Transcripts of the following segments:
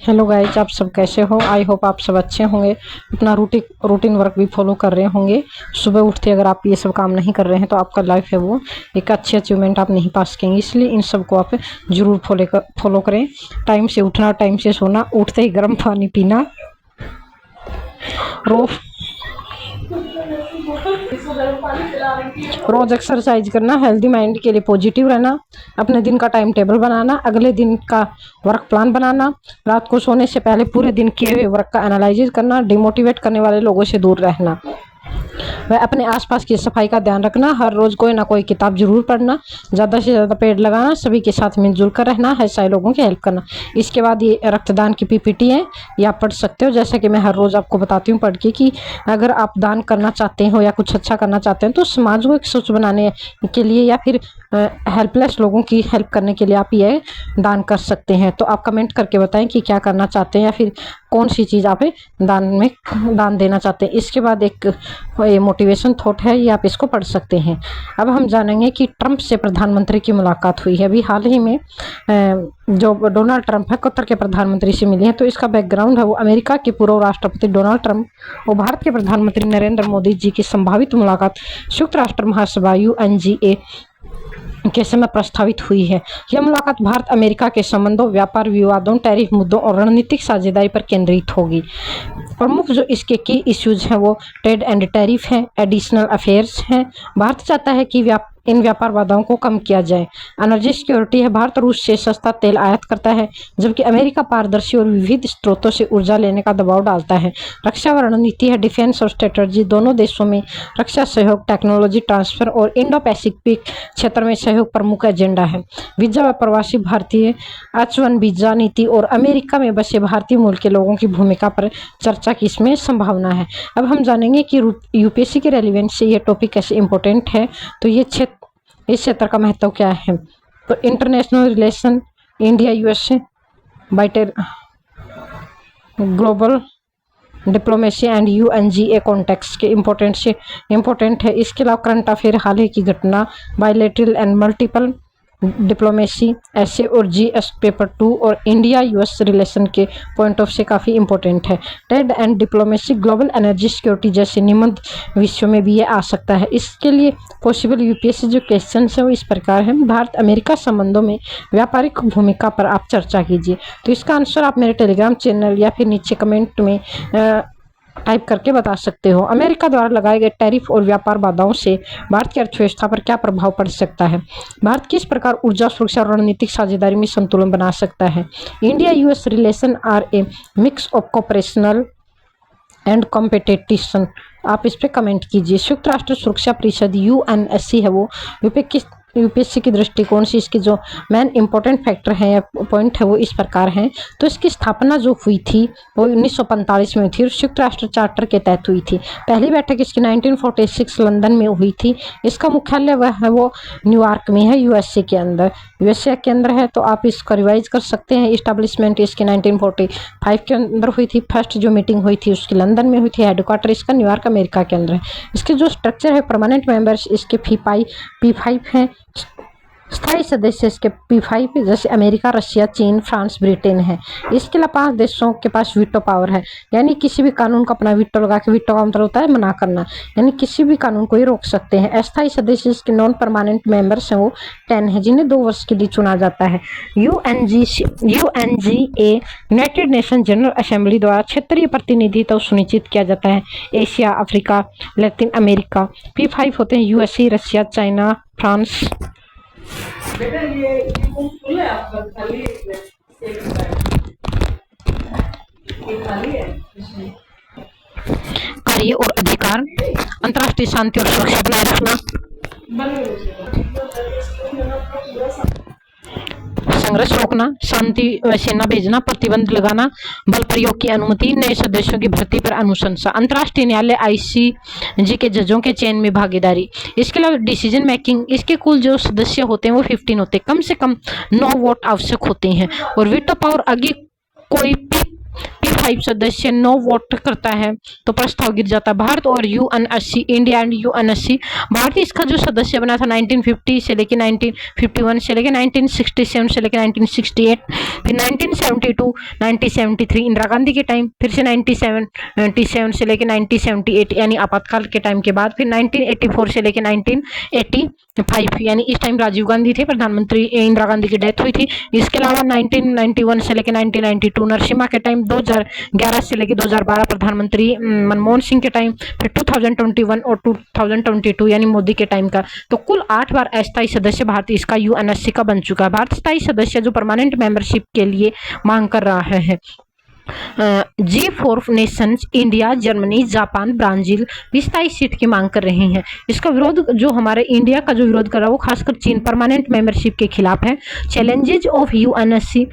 Hello guys, आप सब कैसे हो? आई होप आप सब अच्छे होंगे, अपना रूटीन वर्क भी फॉलो कर रहे होंगे। सुबह उठते अगर आप ये सब काम नहीं कर रहे हैं तो आपका लाइफ है वो एक अच्छी अचीवमेंट आप नहीं पा सकेंगे। इसलिए इन सब को आप जरूर फॉलो करें। टाइम से उठना, टाइम से सोना, उठते ही गर्म पानी पीना, रोज रोज एक्सरसाइज करना, हेल्दी माइंड के लिए पॉजिटिव रहना, अपने दिन का टाइम टेबल बनाना, अगले दिन का वर्क प्लान बनाना, रात को सोने से पहले पूरे दिन किए हुए वर्क का एनालिसिस करना, डिमोटिवेट करने वाले लोगों से दूर रहना, वह अपने आसपास की सफाई का ध्यान रखना, हर रोज कोई ना कोई किताब जरूर पढ़ना, ज़्यादा से ज़्यादा पेड़ लगाना, सभी के साथ मिलजुल कर रहना, ऐसे लोगों की हेल्प करना। इसके बाद ये रक्तदान की पीपीटी है, ये आप पढ़ सकते हो। जैसे कि मैं हर रोज़ आपको बताती हूँ पढ़ के कि अगर आप दान करना चाहते हो या कुछ अच्छा करना चाहते हैं तो समाज को एक स्वच्छ बनाने के लिए या फिर हेल्पलेस लोगों की हेल्प करने के लिए आप ये दान कर सकते हैं। तो आप कमेंट करके बताएं कि क्या करना चाहते हैं या फिर कौन सी चीज़ आप दान देना चाहते हैं। इसके बाद एक ये मोटिवेशन थॉट है, ये आप इसको पढ़ सकते हैं। अब हम जानेंगे कि ट्रंप से प्रधानमंत्री की मुलाकात हुई है। अभी हाल ही में जो डोनाल्ड ट्रंप है कतर के प्रधानमंत्री से मिले हैं। तो इसका बैकग्राउंड है वो अमेरिका के पूर्व राष्ट्रपति डोनाल्ड ट्रंप और भारत के प्रधानमंत्री नरेंद्र मोदी जी की संभावित मुलाकात संयुक्त राष्ट्र महासभा UNGA के समय प्रस्तावित हुई है। यह मुलाकात भारत अमेरिका के संबंधों, व्यापार विवादों, टैरिफ मुद्दों और रणनीतिक साझेदारी पर केंद्रित होगी। प्रमुख जो इसके की इश्यूज हैं वो ट्रेड एंड टैरिफ हैं, एडिशनल अफेयर्स हैं। भारत चाहता है कि इन व्यापार बाधाओं को कम किया जाए। एनर्जी सिक्योरिटी है, भारत रूस से सस्ता तेल आयात करता है जबकि अमेरिका पारदर्शी और विविध स्रोतों से ऊर्जा लेने का दबाव डालता है। रक्षा रणनीति है, डिफेंस और स्ट्रेटजी, दोनों देशों में रक्षा सहयोग, टेक्नोलॉजी ट्रांसफर और इंडो पैसिफिक क्षेत्र में सहयोग प्रमुख एजेंडा है। वीजा व प्रवासी भारतीय H1 वीजा नीति और अमेरिका में बसे भारतीय मूल के लोगों की भूमिका पर चर्चा की इसमें संभावना है। अब हम जानेंगे कि UPSC के रेलिवेंस से ये टॉपिक कैसे इंपॉर्टेंट है। तो इस क्षेत्र का महत्व क्या है? तो international relation, India USA, biter global diplomacy and UNGA context के इम्पोर्टेंट है। इसके अलावा करंट अफेयर, हाल ही की घटना, बायलैटरल एंड मल्टीपल डिप्लोमेसी, ऐसे और GS पेपर 2 और इंडिया US रिलेशन के पॉइंट ऑफ से काफ़ी इंपॉर्टेंट है। Trade and diplomacy, global energy security जैसे निबंध विषयों में भी ये आ सकता है। इसके लिए पॉसिबल UPSC जो क्वेश्चन है वो इस प्रकार है। भारत अमेरिका संबंधों में व्यापारिक भूमिका पर आप चर्चा कीजिए। तो इसका आंसर आप मेरे टेलीग्राम चैनल या फिर नीचे कमेंट में टाइप करके बता सकते हो। अमेरिका द्वारा लगाए गए टैरिफ और व्यापार बाधाओं से भारत की अर्थव्यवस्था पर क्या प्रभाव पड़ सकता है? भारत किस प्रकार ऊर्जा सुरक्षा और रणनीतिक साझेदारी में संतुलन बना सकता है? India US relation are a mix of cooperational and competition, आप इस पर कमेंट कीजिए। संयुक्त राष्ट्र सुरक्षा परिषद UNSC है वो UPSC की दृष्टिकोण से इसके जो मेन इंपॉर्टेंट फैक्टर हैं या पॉइंट है वो इस प्रकार हैं। तो इसकी स्थापना जो हुई थी वो 1945 में हुई थी और संयुक्त राष्ट्र चार्टर के तहत हुई थी। पहली बैठक इसकी 1946 लंदन में हुई थी। इसका मुख्यालय वह है वो न्यूयॉर्क में है, USA के अंदर है। तो आप इसको रिवाइज कर सकते हैं। इस्टेब्लिशमेंट इसकी 1945 के अंदर हुई थी। फर्स्ट जो मीटिंग हुई थी उसकी लंदन में हुई थी। हेडक्वार्टर इसका न्यूयॉर्क अमेरिका के अंदर है। इसके जो स्ट्रक्चर है, परमानेंट मेंबर्स इसके P5 हैं। स्थायी सदस्य इसके P5 जैसे अमेरिका, रशिया, चीन, फ्रांस, ब्रिटेन है। इसके अलावा 5 देशों के पास वीटो पावर है, यानी किसी भी कानून को अपना वीटो लगा के, वीटो का मतलब होता है मना करना, यानी किसी भी कानून को ही रोक सकते हैं। अस्थायी सदस्य इसके नॉन परमानेंट मेंबर्स हैं वो 10 है जिन्हें 2 वर्ष के लिए चुना जाता है। UNGA United nation general assembly द्वारा क्षेत्रीय प्रतिनिधित्व सुनिश्चित किया जाता है। Asia, Africa, Latin America. P5 होते हैं USA, रशिया, चाइना, फ्रांस। बेटा ये फूल है आपका, खाली है इसमें। कार्य और अधिकार, अंतर्राष्ट्रीय शांति और सुरक्षा बनाए रखना, संघर्ष रोकना, शांति सेना भेजना, प्रतिबंध लगाना, बल प्रयोग की अनुमति, नए सदस्यों की भर्ती पर अनुशंसा, अंतर्राष्ट्रीय न्यायालय ICJ के जजों के चयन में भागीदारी। इसके अलावा डिसीजन मेकिंग, इसके कुल जो सदस्य होते हैं वो 15 होते हैं। कम से कम 9 वोट आवश्यक होते हैं। और वीटो पावर आगे कोई 85 सदस्य 9 वोट करता है तो प्रस्ताव गिर जाता है। भारत और UNSC, India and UNSC, Bharat इसका जो सदस्य बना था 1950 से लेकर 1951 से लेकर 1967 से लेकर 1968, फिर 1972, 1973 इंदिरा गांधी के टाइम, फिर से 1977 से लेकर 1978 यानी आपातकाल के टाइम के बाद, फिर 1984 से लेकर 1985 यानी इस टाइम राजीव गांधी थे प्रधानमंत्री, इंदिरा गांधी की डेथ हुई थी। इसके अलावा 1991 से लेकर 1992 नरसिम्हा के टाइम, 2011 से लेकर 2012 प्रधानमंत्री मनमोहन सिंह के टाइम, फिर 2021 और 2022 यानी मोदी के टाइम का। तो कुल 8 बार अस्थायी सदस्य भारत इसका यूएनएससी का बन चुका है। भारत स्थायी सदस्य जो परमानेंट मेंबरशिप के लिए मांग कर रहा है। G4 Nations India, Germany, Japan, Brazil 27 seat की मांग कर रहे हैं। इसका विरोध जो हमारे इंडिया का जो विरोध कर रहा है वो खासकर चीन परमानेंट मेंबरशिप के खिलाफ है। चैलेंजेज ऑफ यूएनएससी,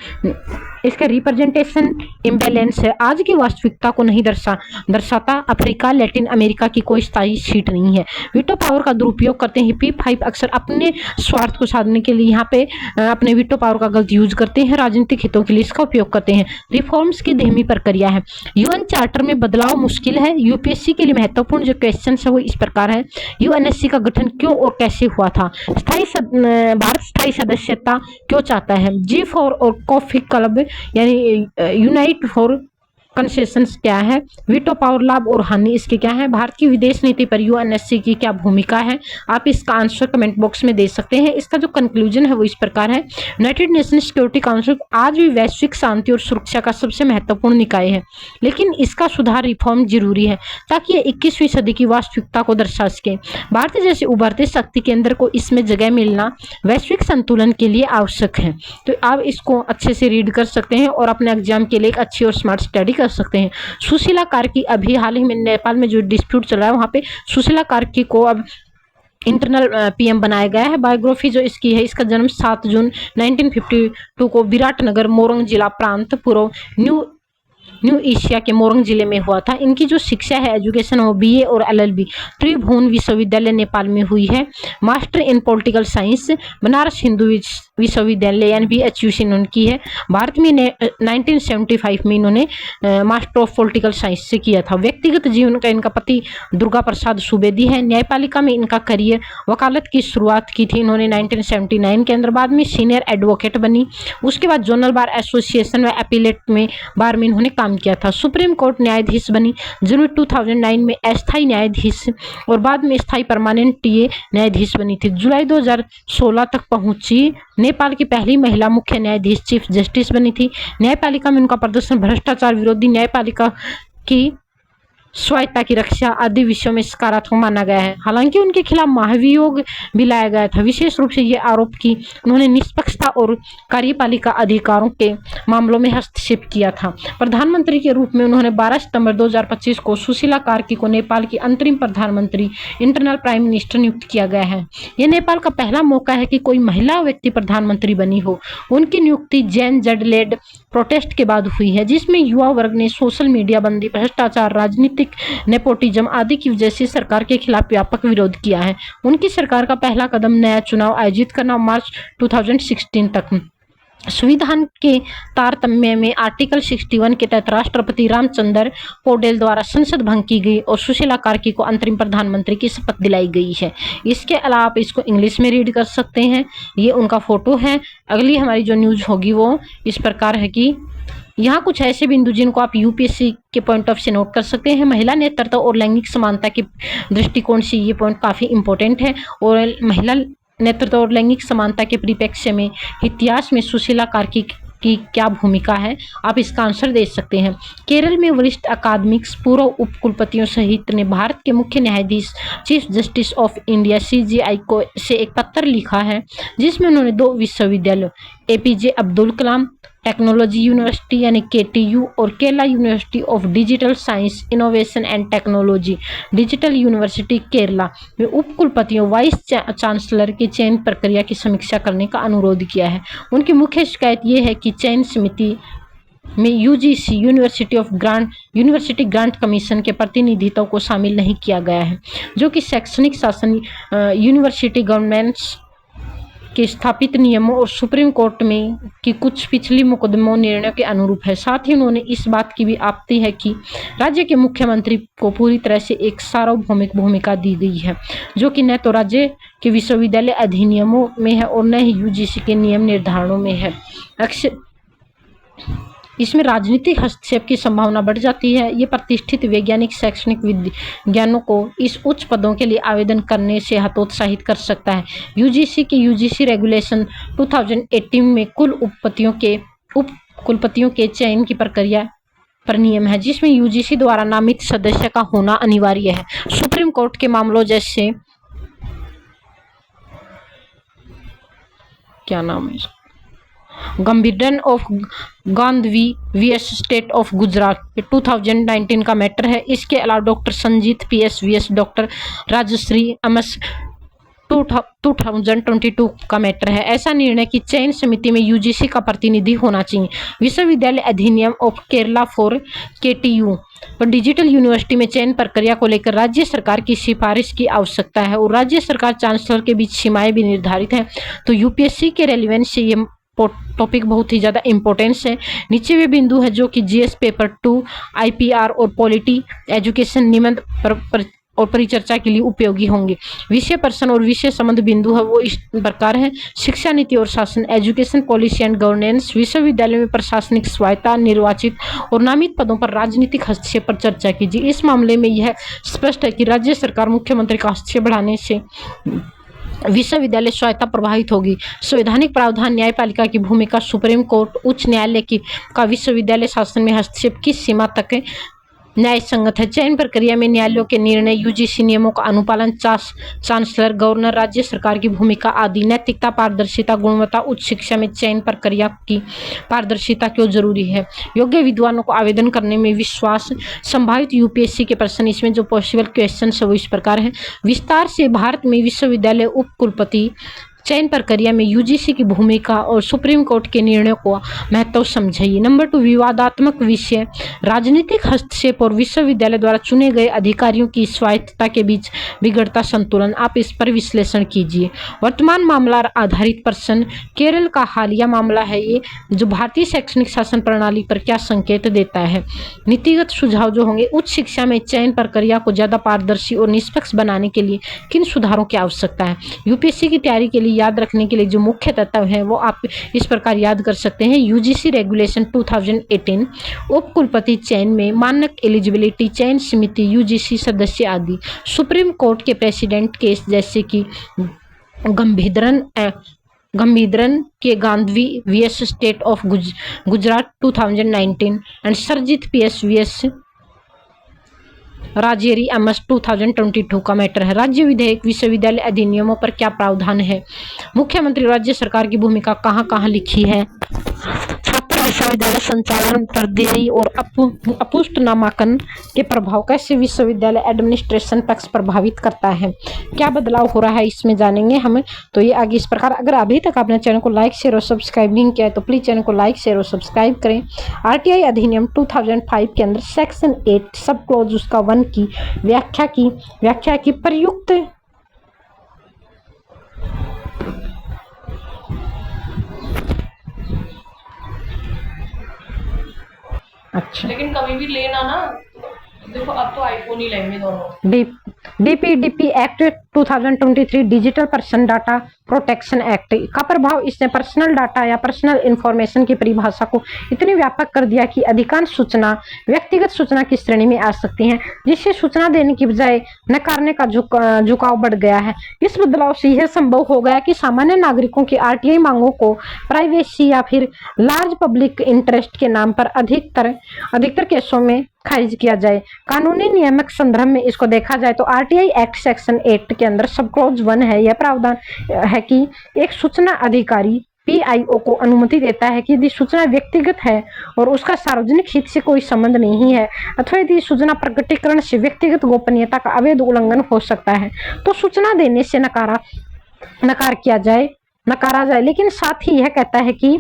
इसका रिप्रेजेंटेशन इम्बैलेंस है, आज की वास्तविकता को नहीं दर्शाता। अफ्रीका, लैटिन अमेरिका की कोई स्थायी सीट नहीं है। वीटो पावर का दुरुपयोग करते हैं। P5 अक्सर अपने स्वार्थ को साधने के लिए यहाँ पे अपने वीटो पावर का गलत यूज करते हैं, राजनीतिक हितों के लिए इसका उपयोग करते हैं। रिफॉर्म्स की धीमी प्रक्रिया है। यूएन चार्टर में बदलाव मुश्किल है। यूपीएससी के लिए महत्वपूर्ण जो क्वेश्चन है वो इस प्रकार है। यूएनएससी का गठन क्यों और कैसे हुआ था? भारत स्थायी सदस्यता क्यों चाहता है? G4 और कॉफी क्लब यानी यूनाइट फॉर कंसेशंस क्या है? वीटो पावर, लाभ और हानि इसके क्या है? भारत की विदेश नीति पर यूएनएससी की क्या भूमिका है? आप इसका आंसर कमेंट बॉक्स में दे सकते हैं। इसका जो कंक्लूजन है वो इस प्रकार है। यूनाइटेड नेशन सिक्योरिटी काउंसिल आज भी वैश्विक शांति और सुरक्षा का सबसे महत्वपूर्ण निकाय है, लेकिन इसका सुधार रिफॉर्म जरूरी है ताकि ये 21वीं सदी की वास्तविकता को दर्शा सके। भारत जैसे उभरते शक्ति केंद्र को इसमें जगह मिलना वैश्विक संतुलन के लिए आवश्यक है। तो आप इसको अच्छे से रीड कर सकते हैं और अपने एग्जाम के लिए एक अच्छी और स्मार्ट स्टडी कर सकते हैं। सुशीला कार्की, अभी हाल ही में नेपाल में जो डिस्प्यूट चल रहा है वहां पे सुशीला कार्की को अब इंटरनल पीएम बनाया गया है। बायोग्राफी जो इसकी है, इसका जन्म 7 जून 1952 को विराटनगर, मोरंग जिला प्रांत, पूर्व न्यू एशिया के मोरंग जिले में हुआ था। इनकी जो शिक्षा है, एजुकेशन, वो बीए और एलएलबी त्रिभुवन विश्वविद्यालय नेपाल में हुई है। Master in political science Banaras Hindu विश्वविद्यालय यानी BHU उनकी है। भारत में 1975 में इन्होंने मास्टर ऑफ पॉलिटिकल साइंस से किया था। व्यक्तिगत जीवन का इनका पति दुर्गा प्रसाद सुवेदी है। न्यायपालिका में इनका करियर, वकालत की शुरुआत की थी इन्होंने 1979 के अंदर। बाद में सीनियर एडवोकेट बनी। उसके बाद जोनल बार एसोसिएशन व अपीलेट में बार में इन्होंने काम किया था। सुप्रीम कोर्ट न्यायाधीश बनी जनवरी 2009 में, अस्थायी न्यायाधीश और बाद में स्थायी परमानेंट टीए न्यायाधीश बनी थी। जुलाई 2016 तक पहुंची। नेपाल की पहली महिला मुख्य न्यायाधीश, चीफ जस्टिस बनी थी। न्यायपालिका में उनका प्रदर्शन भ्रष्टाचार विरोधी, न्यायपालिका की स्वायत्ता की रक्षा आदि विषयों में सकारात्मक माना गया है। हालांकि उनके खिलाफ महाभियोग भी लाया गया था। विशेष रूप से ये आरोप कि उन्होंने निष्पक्षता और कार्यपालिका अधिकारों के मामलों में हस्तक्षेप किया था। प्रधानमंत्री के रूप में उन्होंने 12 सितंबर 2025 को सुशीला कार्की को नेपाल की अंतरिम प्रधानमंत्री, इंटरनल प्राइम मिनिस्टर नियुक्त किया गया है। यह नेपाल का पहला मौका है कि कोई महिला व्यक्ति प्रधानमंत्री बनी हो। उनकी नियुक्ति जैन जेड लेड प्रोटेस्ट के बाद हुई है, जिसमें युवा वर्ग ने सोशल मीडिया बंदी, भ्रष्टाचार, राजनीतिक नेपोटिज्म आदि की वजह से सरकार के खिलाफ व्यापक विरोध किया है। उनकी सरकार का पहला कदम नया चुनाव आयोजित करना, मार्च 2016 तक। संविधान के तारतम्य में आर्टिकल 61 के तहत राष्ट्रपति रामचंद्र पौडेल द्वारा संसद भंग की गई और सुशीला कार्की को अंतरिम प्रधानमंत्री की शपथ दिलाई गई है। इसके अलावा आप इसको इंग्लिश में रीड कर सकते हैं। ये उनका फोटो है। अगली हमारी जो न्यूज होगी वो इस प्रकार है कि यहाँ कुछ ऐसे बिंदु जिनको आप यूपीएससी के पॉइंट ऑफ से नोट कर सकते हैं। महिला नेतृत्व और लैंगिक समानता के दृष्टिकोण से ये पॉइंट काफी इंपॉर्टेंट है। और महिला नेतृत्व और लैंगिक समानता के परिप्रेक्ष्य में इतिहास में सुशीला कार्की की क्या भूमिका है, आप इसका आंसर दे सकते हैं। केरल में वरिष्ठ अकादमिक्स, पूर्व उप कुलपतियों सहित ने भारत के मुख्य न्यायाधीश, chief justice of India CJI को से एक पत्र लिखा है, जिसमें उन्होंने 2 विश्वविद्यालयों APJ Abdul Kalam technology university यानी KTU और Kerala university of digital science, innovation and technology digital university Kerala में उप कुलपतियों, वाइस चांसलर की चयन प्रक्रिया की समीक्षा करने का अनुरोध किया है। उनकी मुख्य शिकायत ये है कि चयन समिति में UGC यूनिवर्सिटी ग्रांट कमीशन के प्रतिनिधित्व को शामिल नहीं किया गया है, जो कि शैक्षणिक शासन यूनिवर्सिटी गवर्नेंस के स्थापित नियमों और सुप्रीम कोर्ट में की कुछ पिछली मुकदमों निर्णयों के अनुरूप है। साथ ही उन्होंने इस बात की भी आपत्ति है कि राज्य के मुख्यमंत्री को पूरी तरह से एक सार्वभौमिक भूमिका दी गई है, जो कि न तो राज्य के विश्वविद्यालय अधिनियमों में है और न ही यूजीसी के नियम निर्धारणों में है। इसमें राजनीतिक हस्तक्षेप की संभावना बढ़ जाती है। ये प्रतिष्ठित वैज्ञानिक शैक्षणिक विज्ञानों को इस उच्च पदों के लिए आवेदन करने से हतोत्साहित कर सकता है। यूजीसी के यूजीसी रेगुलेशन 2018 में उप कुलपतियों के चयन की प्रक्रिया पर नियम है, जिसमें यूजीसी द्वारा नामित सदस्य का होना अनिवार्य है। सुप्रीम कोर्ट के मामलों जैसे क्या नाम है गंभीरन ऑफ गांधवी वीएस स्टेट ऑफ गुजरात 2019 का मैटर है। इसके अलावा doctor Sanjit PS vs doctor Rajshree MS 2022 का मैटर है। ऐसा निर्णय कि चयन समिति में यूजीसी का प्रतिनिधि होना चाहिए। विश्वविद्यालय अधिनियम ऑफ केरला फॉर केटीयू और डिजिटल यूनिवर्सिटी में चयन प्रक्रिया को लेकर राज्य सरकार की सिफारिश की आवश्यकता है और राज्य सरकार चांसलर के बीच सीमाएं भी निर्धारित हैं। तो यूपीएससी के रेलिवेंस से ये टॉपिक बहुत ही ज़्यादा इंपॉर्टेंस है। नीचे वे बिंदु है जो कि जीएस पेपर 2 आईपीआर और पॉलिटी एजुकेशन निबंध और परिचर्चा के लिए उपयोगी होंगे। विषय प्रश्न और विषय संबंध बिंदु है वो इस प्रकार है। शिक्षा नीति और शासन, एजुकेशन पॉलिसी एंड गवर्नेंस, विश्वविद्यालय में प्रशासनिक स्वायत्ता, निर्वाचित और नामित पदों पर राजनीतिक हस्तक्षेप पर चर्चा कीजिए। इस मामले में यह स्पष्ट है कि राज्य सरकार मुख्यमंत्री का हस्तक्षेप बढ़ाने से विश्वविद्यालय स्वायत्ता प्रभावित होगी। संवैधानिक प्रावधान, न्यायपालिका की भूमिका, सुप्रीम कोर्ट, उच्च न्यायालय का विश्वविद्यालय शासन में हस्तक्षेप किस सीमा तक है न्याय संगत है। चयन प्रक्रिया में न्यायालयों के निर्णय, यूजीसी नियमों का अनुपालन, चांसलर, गवर्नर, राज्य सरकार की भूमिका आदि। नैतिकता, पारदर्शिता, गुणवत्ता, उच्च शिक्षा में चयन प्रक्रिया की पारदर्शिता क्यों जरूरी है। योग्य विद्वानों को आवेदन करने में विश्वास। संभावित यूपीएससी के प्रश्न, इसमें जो पॉसिबल क्वेश्चन है वो इस प्रकार है। विस्तार से भारत में विश्वविद्यालय उप कुलपति चयन प्रक्रिया में यूजीसी की भूमिका और सुप्रीम कोर्ट के निर्णयों को महत्व समझिए। नंबर 2, विवादात्मक विषय, राजनीतिक हस्तक्षेप और विश्वविद्यालय द्वारा चुने गए अधिकारियों की स्वायत्तता के बीच बिगड़ता संतुलन। आप इस पर विश्लेषण कीजिए। वर्तमान मामला आधारित प्रश्न, केरल का हालिया मामला है ये, जो भारतीय शैक्षणिक शासन प्रणाली पर क्या संकेत देता है। नीतिगत सुझाव जो होंगे, उच्च शिक्षा में चयन प्रक्रिया को ज्यादा पारदर्शी और निष्पक्ष बनाने के लिए किन सुधारों की आवश्यकता है। यूपीएससी की तैयारी के लिए याद रखने के लिए जो मुख्य तत्व है वो आप इस प्रकार याद कर सकते हैं। यूजीसी रेगुलेशन 2018, उप कुलपति चयन में मानक, एलिजिबिलिटी, चयन समिति, यूजीसी सदस्य आदि। सुप्रीम कोर्ट के प्रेसिडेंट केस जैसे कि गंभीरन के गांधवी vs state of Gujarat 2019 and Sarjit PS vs राजेरी एमएस 2022 का मैटर है। राज्य विधेयक, विश्वविद्यालय अधिनियमों पर क्या प्रावधान है। मुख्यमंत्री, राज्य सरकार की भूमिका कहाँ कहाँ लिखी है। छात्र विश्वविद्यालय संचालन पर देरी और अपुष्ट नामांकन के प्रभाव कैसे विश्वविद्यालय एडमिनिस्ट्रेशन पक्ष प्रभावित करता है। क्या बदलाव हो रहा है इसमें जानेंगे हम। तो ये आगे इस प्रकार, अगर अभी तक आपने चैनल को लाइक, शेयर और सब्सक्राइब नहीं किया है तो प्लीज चैनल को लाइक, शेयर और सब्सक्राइब करें। आरटीआई अधिनियम 2005 के अंदर सेक्शन 8 सब क्लॉज उसका 1 की व्याख्या की प्रयुक्त अच्छा, लेकिन कभी भी लेना ना, देखो अब तो आईफोन ही लेंगे दोनों। DPDP act 2023 digital person data protection act का प्रभाव, इसने पर्सनल डाटा या पर्सनल इंफॉर्मेशन की परिभाषा को इतनी व्यापक कर दिया कि अधिकांश सूचना व्यक्तिगत सूचना की श्रेणी में आ सकती हैं, जिससे सूचना देने की बजाय नकारने का झुकाव बढ़ गया है। इस बदलाव से यह संभव हो गया कि सामान्य नागरिकों की आरटीआई मांगों को प्राइवेसी या फिर लार्ज पब्लिक इंटरेस्ट के नाम पर अधिकतर केसों में खारिज किया जाए। कानूनी नियामक संदर्भ में इसको देखा जाए तो आरटीआई एक्ट सेक्शन 8 के अंदर सब क्लॉज 1 है। यह प्रावधान है कि एक सूचना अधिकारी पीआईओ को अनुमति देता है कि यदि सूचना व्यक्तिगत है और उसका सार्वजनिक हित से कोई संबंध नहीं है, अथवा यदि सूचना प्रकटीकरण से व्यक्तिगत गोपनीयता का अवैध उल्लंघन हो सकता है, तो सूचना देने से नकारा जाए। लेकिन साथ ही यह कहता है कि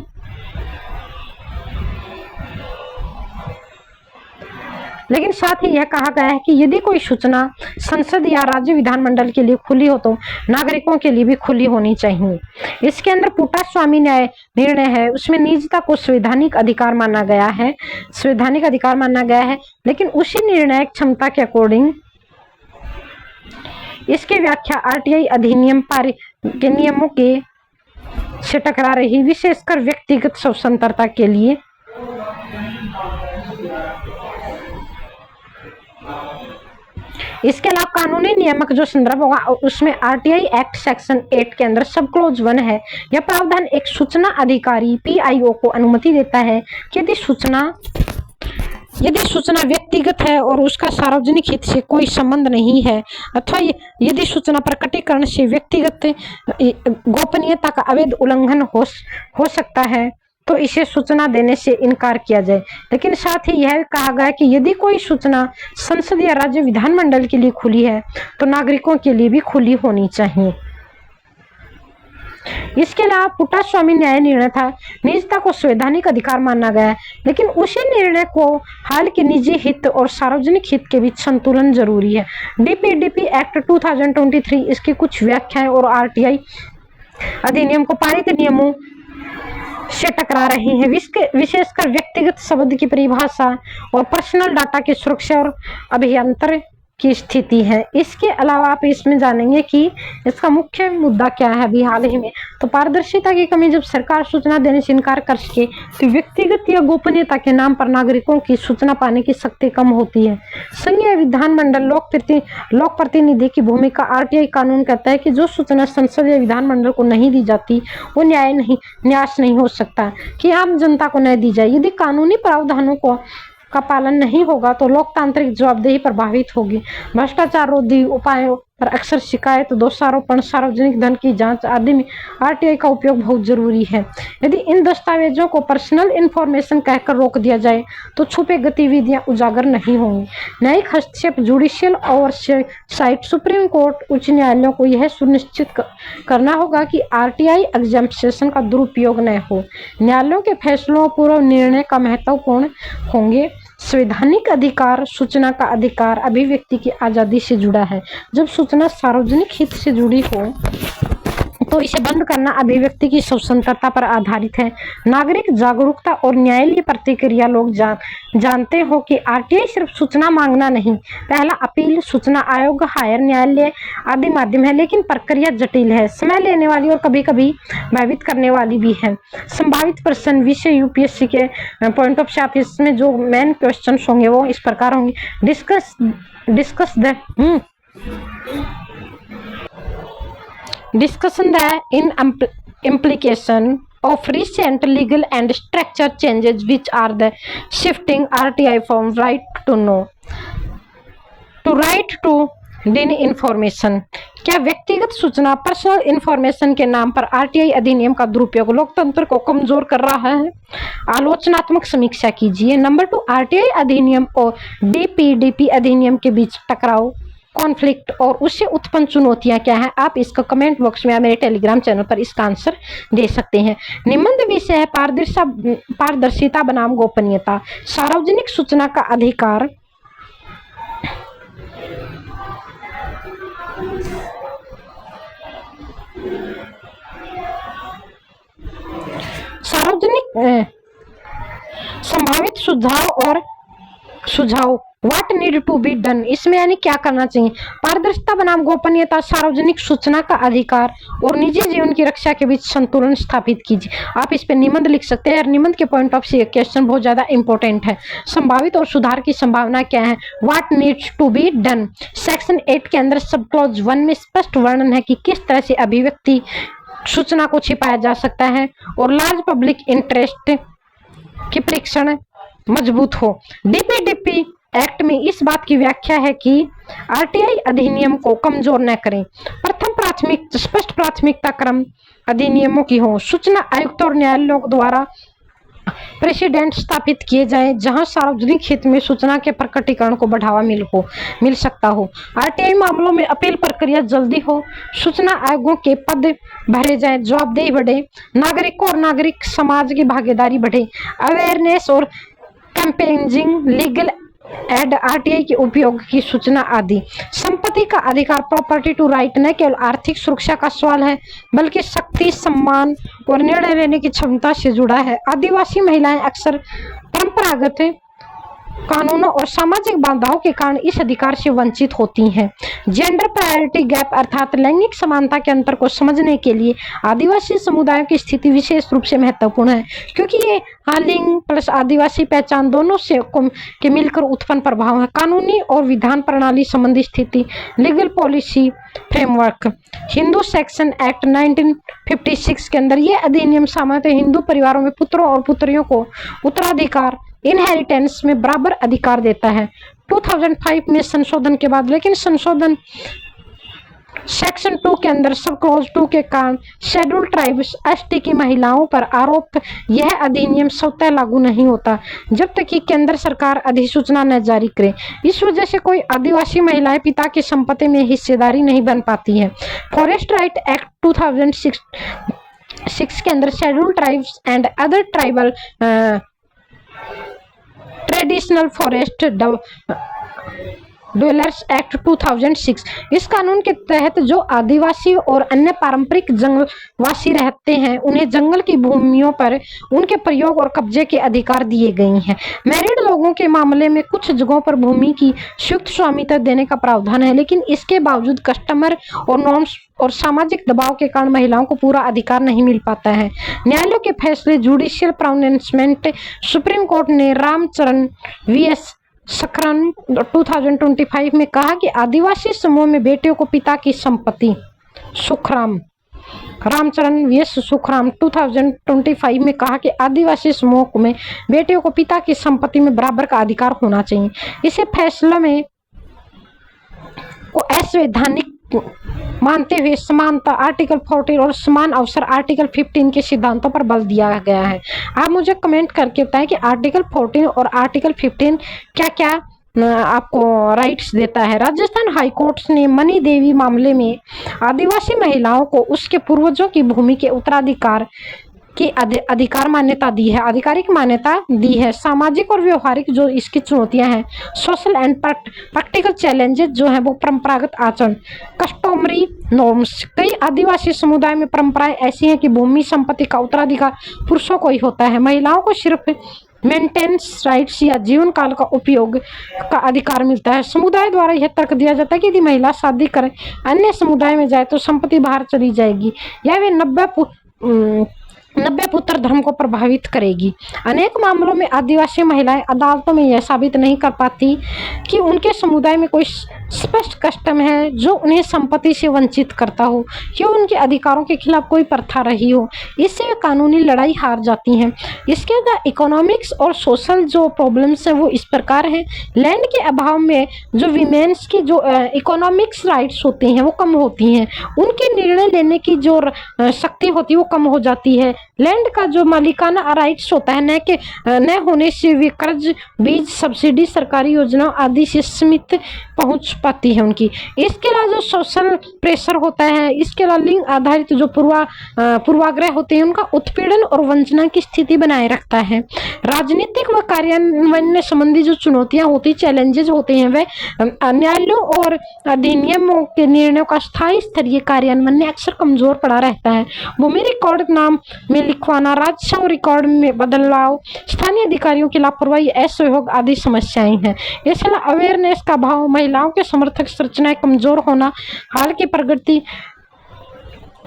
लेकिन साथ ही यह कहा गया है कि यदि कोई सूचना संसद या राज्य विधानमंडल के लिए खुली हो तो नागरिकों के लिए भी खुली होनी चाहिए। इसके अंदर पुट्टास्वामी न्याय निर्णय है, उसमें निजता को संवैधानिक अधिकार माना गया है, संवैधानिक अधिकार माना गया है, लेकिन उसी निर्णायक क्षमता के अकॉर्डिंग इसकी व्याख्या आरटीआई अधिनियम के नियमों के से टकरा रही, विशेषकर व्यक्तिगत स्वतंत्रता के लिए। इसके अलावा कानूनी नियामक जो संदर्भ होगा उसमें आरटीआई एक्ट सेक्शन 8 के अंदर सब क्लोज 1 है। यह प्रावधान एक सूचना अधिकारी पीआईओ को अनुमति देता है कि यदि सूचना व्यक्तिगत है और उसका सार्वजनिक हित से कोई संबंध नहीं है, अथवा यदि सूचना प्रकटीकरण से व्यक्तिगत गोपनीयता का अवैध उल्लंघन हो सकता है तो इसे सूचना देने से इनकार किया जाए। लेकिन साथ ही यह कहा गया कि यदि कोई सूचना संसद या राज्य विधानमंडल के लिए खुली है तो नागरिकों के लिए भी खुली होनी चाहिए। इसके अलावा पुट्टास्वामी न्याय निर्णय था, निजता को संवैधानिक अधिकार माना गया है, लेकिन उसी निर्णय को हाल के निजी हित और सार्वजनिक हित के बीच संतुलन जरूरी है। डीपीडीपी एक्ट 2023 इसकी कुछ व्याख्याएं और आरटीआई अधिनियम को पारित नियमों से टकरा रही हैं, विशेषकर व्यक्तिगत शब्द की परिभाषा और पर्सनल डाटा की सुरक्षा और अभ्यंतर की स्थिति है। इसके अलावा आप इसमें जानेंगे कि इसका मुख्य मुद्दा क्या है अभी हाल ही में। तो पारदर्शिता की कमी, जब सरकार सूचना देने से इनकार कर सके तो व्यक्तिगत या गोपनीयता के नाम पर नागरिकों की सूचना पाने की शक्ति कम होती है। संघीय विधानमंडल लोक प्रतिनिधि की भूमिका, आरटीआई कानून कहता है कि जो सूचना संसद या विधानमंडल को नहीं दी जाती वो न्यास नहीं हो सकता कि आम जनता को न दी जाए। यदि कानूनी प्रावधानों का पालन नहीं होगा तो लोकतांत्रिक जवाबदेही प्रभावित होगी। भ्रष्टाचार रोधी उपायों पर अक्सर शिकायत, दोषारोपण, सार्वजनिक धन की जांच आदि में आरटीआई का उपयोग बहुत जरूरी है। यदि इन दस्तावेजों को पर्सनल इंफॉर्मेशन कहकर रोक दिया जाए तो छुपे गतिविधियां उजागर नहीं होंगी। न्यायिक हस्तक्षेप, जुडिशियल ओवरसाइट, सुप्रीम कोर्ट, उच्च न्यायालयों को यह सुनिश्चित करना होगा कि आरटीआई एग्जाम्पशन का दुरुपयोग न हो। न्यायालयों के फैसलों पूर्व निर्णय का महत्वपूर्ण होंगे। संवैधानिक अधिकार, सूचना का अधिकार अभिव्यक्ति की आजादी से जुड़ा है। जब सूचना सार्वजनिक हित से जुड़ी हो तो इसे बंद करना अभिव्यक्ति की स्वतंत्रता पर आधारित है। नागरिक जागरूकता और न्यायालयीय प्रतिक्रिया, लोग जानते हो कि आरटीआई सिर्फ सूचना मांगना नहीं, पहला अपील, सूचना आयोग, हायर न्यायालय आदि माध्यम है, लेकिन प्रक्रिया जटिल है, समय लेने वाली और कभी-कभी भयभीत करने वाली भी है। संभावित प्रश्न विषय यूपीएससी के पॉइंट ऑफ व्यू इसमें जो मेन क्वेश्चन होंगे वो इस प्रकार होंगे। Discussion the implication of recent legal and structure changes which are the shifting RTI from right to know to right to दिन इन्फॉर्मेशन। क्या व्यक्तिगत सूचना, पर्सनल इंफॉर्मेशन के नाम पर आरटीआई अधिनियम का दुरुपयोग लोकतंत्र को कमजोर कर रहा है? आलोचनात्मक समीक्षा कीजिए। नंबर 2, आरटीआई अधिनियम और डीपीडीपी अधिनियम के बीच टकराव, कॉन्फ्लिक्ट और उससे उत्पन्न चुनौतियां क्या हैं? आप इसको कमेंट बॉक्स में या मेरे टेलीग्राम चैनल पर इसका आंसर दे सकते हैं। निबंध विषय है पारदर्शिता बनाम गोपनीयता, सार्वजनिक सूचना का अधिकार, सार्वजनिक संभावित सुझाव what need to be done, इसमें यानी क्या करना चाहिए। पारदर्शिता बनाम गोपनीयता, सार्वजनिक सूचना का अधिकार और निजी जीवन की रक्षा के बीच संतुलन स्थापित कीजिए। आप इस पे निबंध लिख सकते हैं और निबंध के पॉइंट ऑफ व्यू क्वेश्चन बहुत ज्यादा इंपॉर्टेंट है। संभावित और सुधार की संभावना क्या है? What needs to be done. Section 8 के अंदर सब क्लॉज 1 में स्पष्ट वर्णन है कि किस तरह से अभिव्यक्ति सूचना को छिपाया जा सकता है और लार्ज पब्लिक इंटरेस्ट की परीक्षण मजबूत हो। डीपीडीपी एक्ट में इस बात की व्याख्या है कि आरटीआई अधिनियम को कमजोर न करें। स्पष्ट प्राथमिकता क्रम अधिनियमों की हो। सूचना आयुक्त और न्यायालयों द्वारा प्रेसिडेंट स्थापित किए जाएं जहां सार्वजनिक हित में सूचना के प्रकटीकरण को बढ़ावा मिल सकता हो। आरटीआई मामलों में अपील प्रक्रिया जल्दी हो। सूचना आयोगों के पद भरे जाएं, जवाबदेही बढ़े, नागरिकों और नागरिक समाज की भागीदारी बढ़े। अवेयरनेस और कैंपेनिंग, लीगल एड आरटीआई के उपयोग की सूचना आदि। संपत्ति का अधिकार प्रॉपर्टी टू राइट न केवल आर्थिक सुरक्षा का सवाल है बल्कि शक्ति, सम्मान और निर्णय लेने की क्षमता से जुड़ा है। आदिवासी महिलाएं अक्सर परंपरागत कानूनों और सामाजिक बाधाओं के कारण इस अधिकार से वंचित होती हैं। जेंडर प्रायोरिटी गैप अर्थात लैंगिक समानता के अंतर को समझने के लिए आदिवासी समुदायों की स्थिति विशेष रूप से महत्वपूर्ण है, क्योंकि ये लिंग प्लस आदिवासी पहचान दोनों से के मिलकर उत्पन्न प्रभाव है। कानूनी और विधान प्रणाली संबंधी स्थिति, legal policy framework. Hindu section act 1956 के अंदर ये अधिनियम सामान्यतः हिंदू परिवारों में पुत्रों और पुत्रियों को उत्तराधिकार इनहेरिटेंस में बराबर अधिकार देता है। 2005 में संशोधन के बाद, लेकिन संशोधन सेक्शन 2 के अंदर सब क्लॉज 2 के कारण शेड्यूल ट्राइब्स एसटी की महिलाओं पर आरोप यह अधिनियम स्वतः लागू नहीं होता जब तक कि केंद्र सरकार अधिसूचना न जारी करे। इस वजह से कोई आदिवासी महिलाएं पिता की संपत्ति में हिस्सेदारी नहीं बन पाती है। फॉरेस्ट राइट एक्ट 2006 के अंदर schedule tribes and other tribal traditional forest dwellers act 2006, इस कानून के तहत जो आदिवासी और अन्य पारंपरिक जंगलवासी रहते हैं उन्हें जंगल की भूमियों पर उनके प्रयोग और कब्जे के अधिकार दिए गए हैं। मैरिड लोगों के मामले में कुछ जगहों पर भूमि की संयुक्त स्वामित्व देने का प्रावधान है, लेकिन इसके बावजूद कस्टमर और नॉर्म्स और सामाजिक दबाव के कारण महिलाओं को पूरा अधिकार नहीं मिल पाता है। न्यायालयों के फैसले, जुडिशियल प्रोनाउंसमेंट, सुप्रीम कोर्ट ने रामचरण वीएस सखरन 2025 में कहा कि आदिवासी समूह में बेटियों को पिता की संपत्ति, रामचरण वीएस सुखराम 2025 में कहा कि आदिवासी समूह में बेटियों को पिता की संपत्ति में बराबर का अधिकार होना चाहिए। इसे फैसला में को असंवैधानिक मानते हुए समानता आर्टिकल 14 और समान अवसर आर्टिकल 15 के सिद्धांतों पर बल दिया गया है। आप मुझे कमेंट करके बताएं कि आर्टिकल 14 और आर्टिकल 15 क्या क्या आपको राइट्स देता है। राजस्थान हाई कोर्ट ने मनी देवी मामले में आदिवासी महिलाओं को उसके पूर्वजों की भूमि के उत्तराधिकार की अधिकार मान्यता दी है, आधिकारिक मान्यता दी है। सामाजिक और व्यवहारिक जो इसकी चुनौतियां हैं, सोशल एंड प्रैक्टिकल चैलेंजेस जो हैं वो परंपरागत आचरण, कस्टमरी नॉर्म्स। कई आदिवासी समुदाय में परंपराएं ऐसी हैं कि भूमि संपत्ति का उत्तराधिकार पुरुषों को ही होता है। महिलाओं को सिर्फ मेंटेनेंस राइट्स या जीवन काल का उपयोग का अधिकार मिलता है। समुदाय द्वारा यह तर्क दिया जाता है कि यदि महिला शादी करें अन्य समुदाय में जाए तो संपत्ति बाहर चली जाएगी या वे 90 पुत्र धर्म को प्रभावित करेगी। अनेक मामलों में आदिवासी महिलाएं अदालतों में यह साबित नहीं कर पाती कि उनके समुदाय में कोई स्पष्ट कस्टम है जो उन्हें संपत्ति से वंचित करता हो या उनके अधिकारों के खिलाफ कोई प्रथा रही हो। इससे वे कानूनी लड़ाई हार जाती हैं। इसके अलावा इकोनॉमिक्स और सोशल जो प्रॉब्लम्स हैं वो इस प्रकार हैं। लैंड के अभाव में जो विमेन्स की जो इकोनॉमिक्स राइट्स होती हैं वो कम होती हैं, उनके निर्णय लेने की जो शक्ति होती है वो कम हो जाती है। लैंड का जो मालिकाना राइट्स होता है न होने से वे कर्ज, बीज, सब्सिडी, सरकारी योजनाओं आदि से सीमित पहुंच पाती है उनकी। इसके अलावा जो सोशल प्रेशर होता है, इसके अलावा लिंग आधारित जो पूर्वाग्रह होते हैं उनका उत्पीड़न और वंचना की स्थिति बनाए रखता है। राजनीतिक व कार्यान्वयन संबंधी जो चुनौतियां होती, चैलेंजेस होते हैं, वे न्यायालयों और अधिनियमों के निर्णयों का स्थायी स्तरीय कार्यान्वयन अक्सर कमजोर पड़ा रहता है। भूमि रिकॉर्ड नाम में लिखवाना, राजस्व रिकॉर्ड में बदलाव, स्थानीय अधिकारियों की लापरवाही, असहयोग आदि समस्याएं हैं। इसके अलावा अवेयरनेस का अभाव, महिलाओं के समर्थक संरचनाएं कमजोर होना, हाल की प्रगति,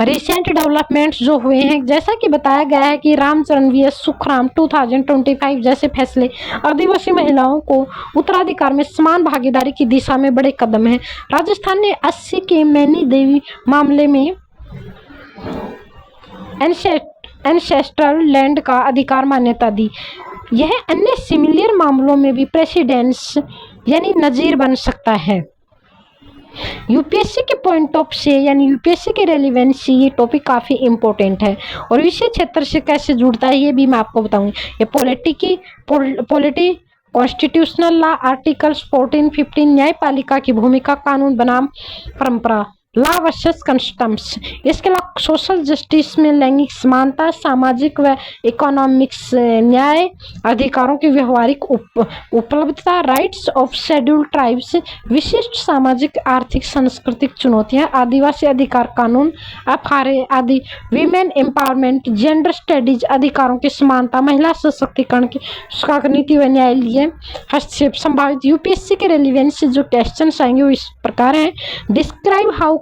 रिसेंट डेवलपमेंट्स जो हुए हैं, जैसा कि बताया गया है कि रामचरण वीएस सुखराम 2025 जैसे फैसले आदिवासी महिलाओं को उत्तराधिकार में समान भागीदारी की दिशा में बड़े कदम हैं। राजस्थान ने 80 के मैनी देवी मामले में एंसेस्ट्रल लैंड का अधिकार मान्यता दी। यह अन्य सिमिलर मामलों में भी प्रेसिडेंस यानी नजीर बन सकता है। यूपीएससी के पॉइंट ऑफ से यानी यूपीएससी के रेलिवेंसी ये टॉपिक काफ़ी इंपॉर्टेंट है और विषय क्षेत्र से कैसे जुड़ता है ये भी मैं आपको बताऊंगी। ये पॉलिटी कॉन्स्टिट्यूशनल लॉ, आर्टिकल्स 14, 15, न्यायपालिका की भूमिका, कानून बनाम परंपरा, लॉ वर्सेस कस्टम्स। इसके अलावा सोशल जस्टिस में लैंगिक समानता, सामाजिक व इकोनॉमिक्स न्याय, अधिकारों की व्यवहारिक उपलब्धता, राइट्स ऑफ शेड्यूल्ड ट्राइब्स, विशिष्ट सामाजिक आर्थिक सांस्कृतिक चुनौतियां, आदिवासी अधिकार कानून, अफारे आदि, वीमेन एम्पावरमेंट, जेंडर स्टडीज, अधिकारों की समानता, महिला सशक्तिकरण की नीति व न्यायालय हस्तक्षेप। संभावित यूपीएससी के रेलिवेंस से जो क्वेश्चन आएंगे वो इस प्रकार हैं। Describe how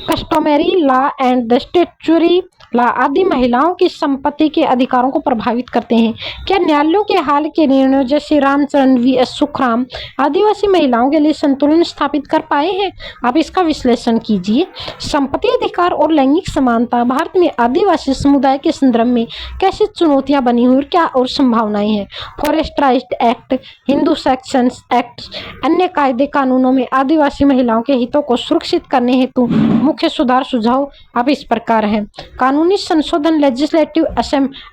customary law and the statutory law आदि महिलाओं की संपत्ति के अधिकारों को प्रभावित करते हैं। क्या न्यायालयों के हाल के निर्णयों जैसे रामचरण वी सुखराम आदिवासी महिलाओं के लिए संतुलन स्थापित कर पाए हैं? आप इसका विश्लेषण कीजिए। संपत्ति अधिकार और लैंगिक समानता भारत में आदिवासी समुदाय के संदर्भ में कैसी चुनौतियां बनी हुई और क्या और संभावनाएं हैं? Forest right act, Hindu sections act, अन्य कायदे कानूनों में आदिवासी महिलाओं के हितों को सुरक्षित करने हेतु मुख्य सुधार सुझाव आप इस प्रकार हैं। कानूनी संशोधन, legislative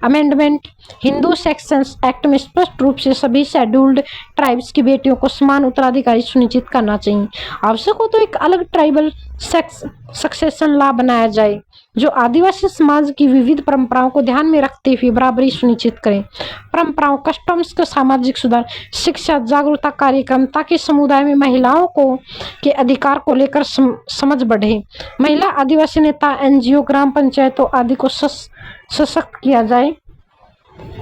amendment, Hindu sections act में स्पष्ट रूप से सभी शेड्यूल्ड ट्राइब्स की बेटियों को समान उत्तराधिकारी सुनिश्चित करना चाहिए। आवश्यक हो तो एक अलग ट्राइबल सक्सेशन लॉ बनाया जाए जो आदिवासी समाज की विविध परंपराओं को ध्यान में रखते हुए बराबरी सुनिश्चित करें। परंपराओं, कस्टम्स का सामाजिक सुधार, शिक्षा, जागरूकता कार्यक्रम ताकि समुदाय में महिलाओं को के अधिकार को लेकर समझ बढ़े। महिला आदिवासी नेता, एनजीओ, ग्राम पंचायतों आदि को सशक्त किया जाए।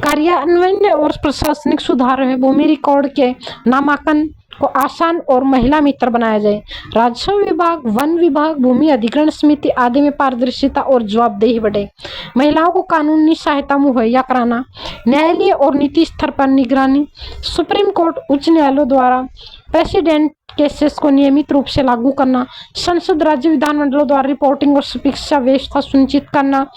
कार्यान्वयन और प्रशासनिक सुधार है। भूमि रिकॉर्ड के नामांकन को आसान और महिला मित्र बनाया जाए। राजस्व विभाग, वन विभाग, भूमि अधिग्रहण समिति आदि में पारदर्शिता और जवाबदेही बढ़े। महिलाओं को कानूनी सहायता मुहैया कराना। न्यायालय और नीति स्तर पर निगरानी। सुप्रीम कोर्ट, उच्च न्यायालयों द्वारा प्रेसिडेंट केसेस को नियमित रूप से लागू करना। संसद, राज्य विधानमंडलों द्वारा रिपोर्टिंग और शिक्षा व्यवस्था सुनिश्चित करना।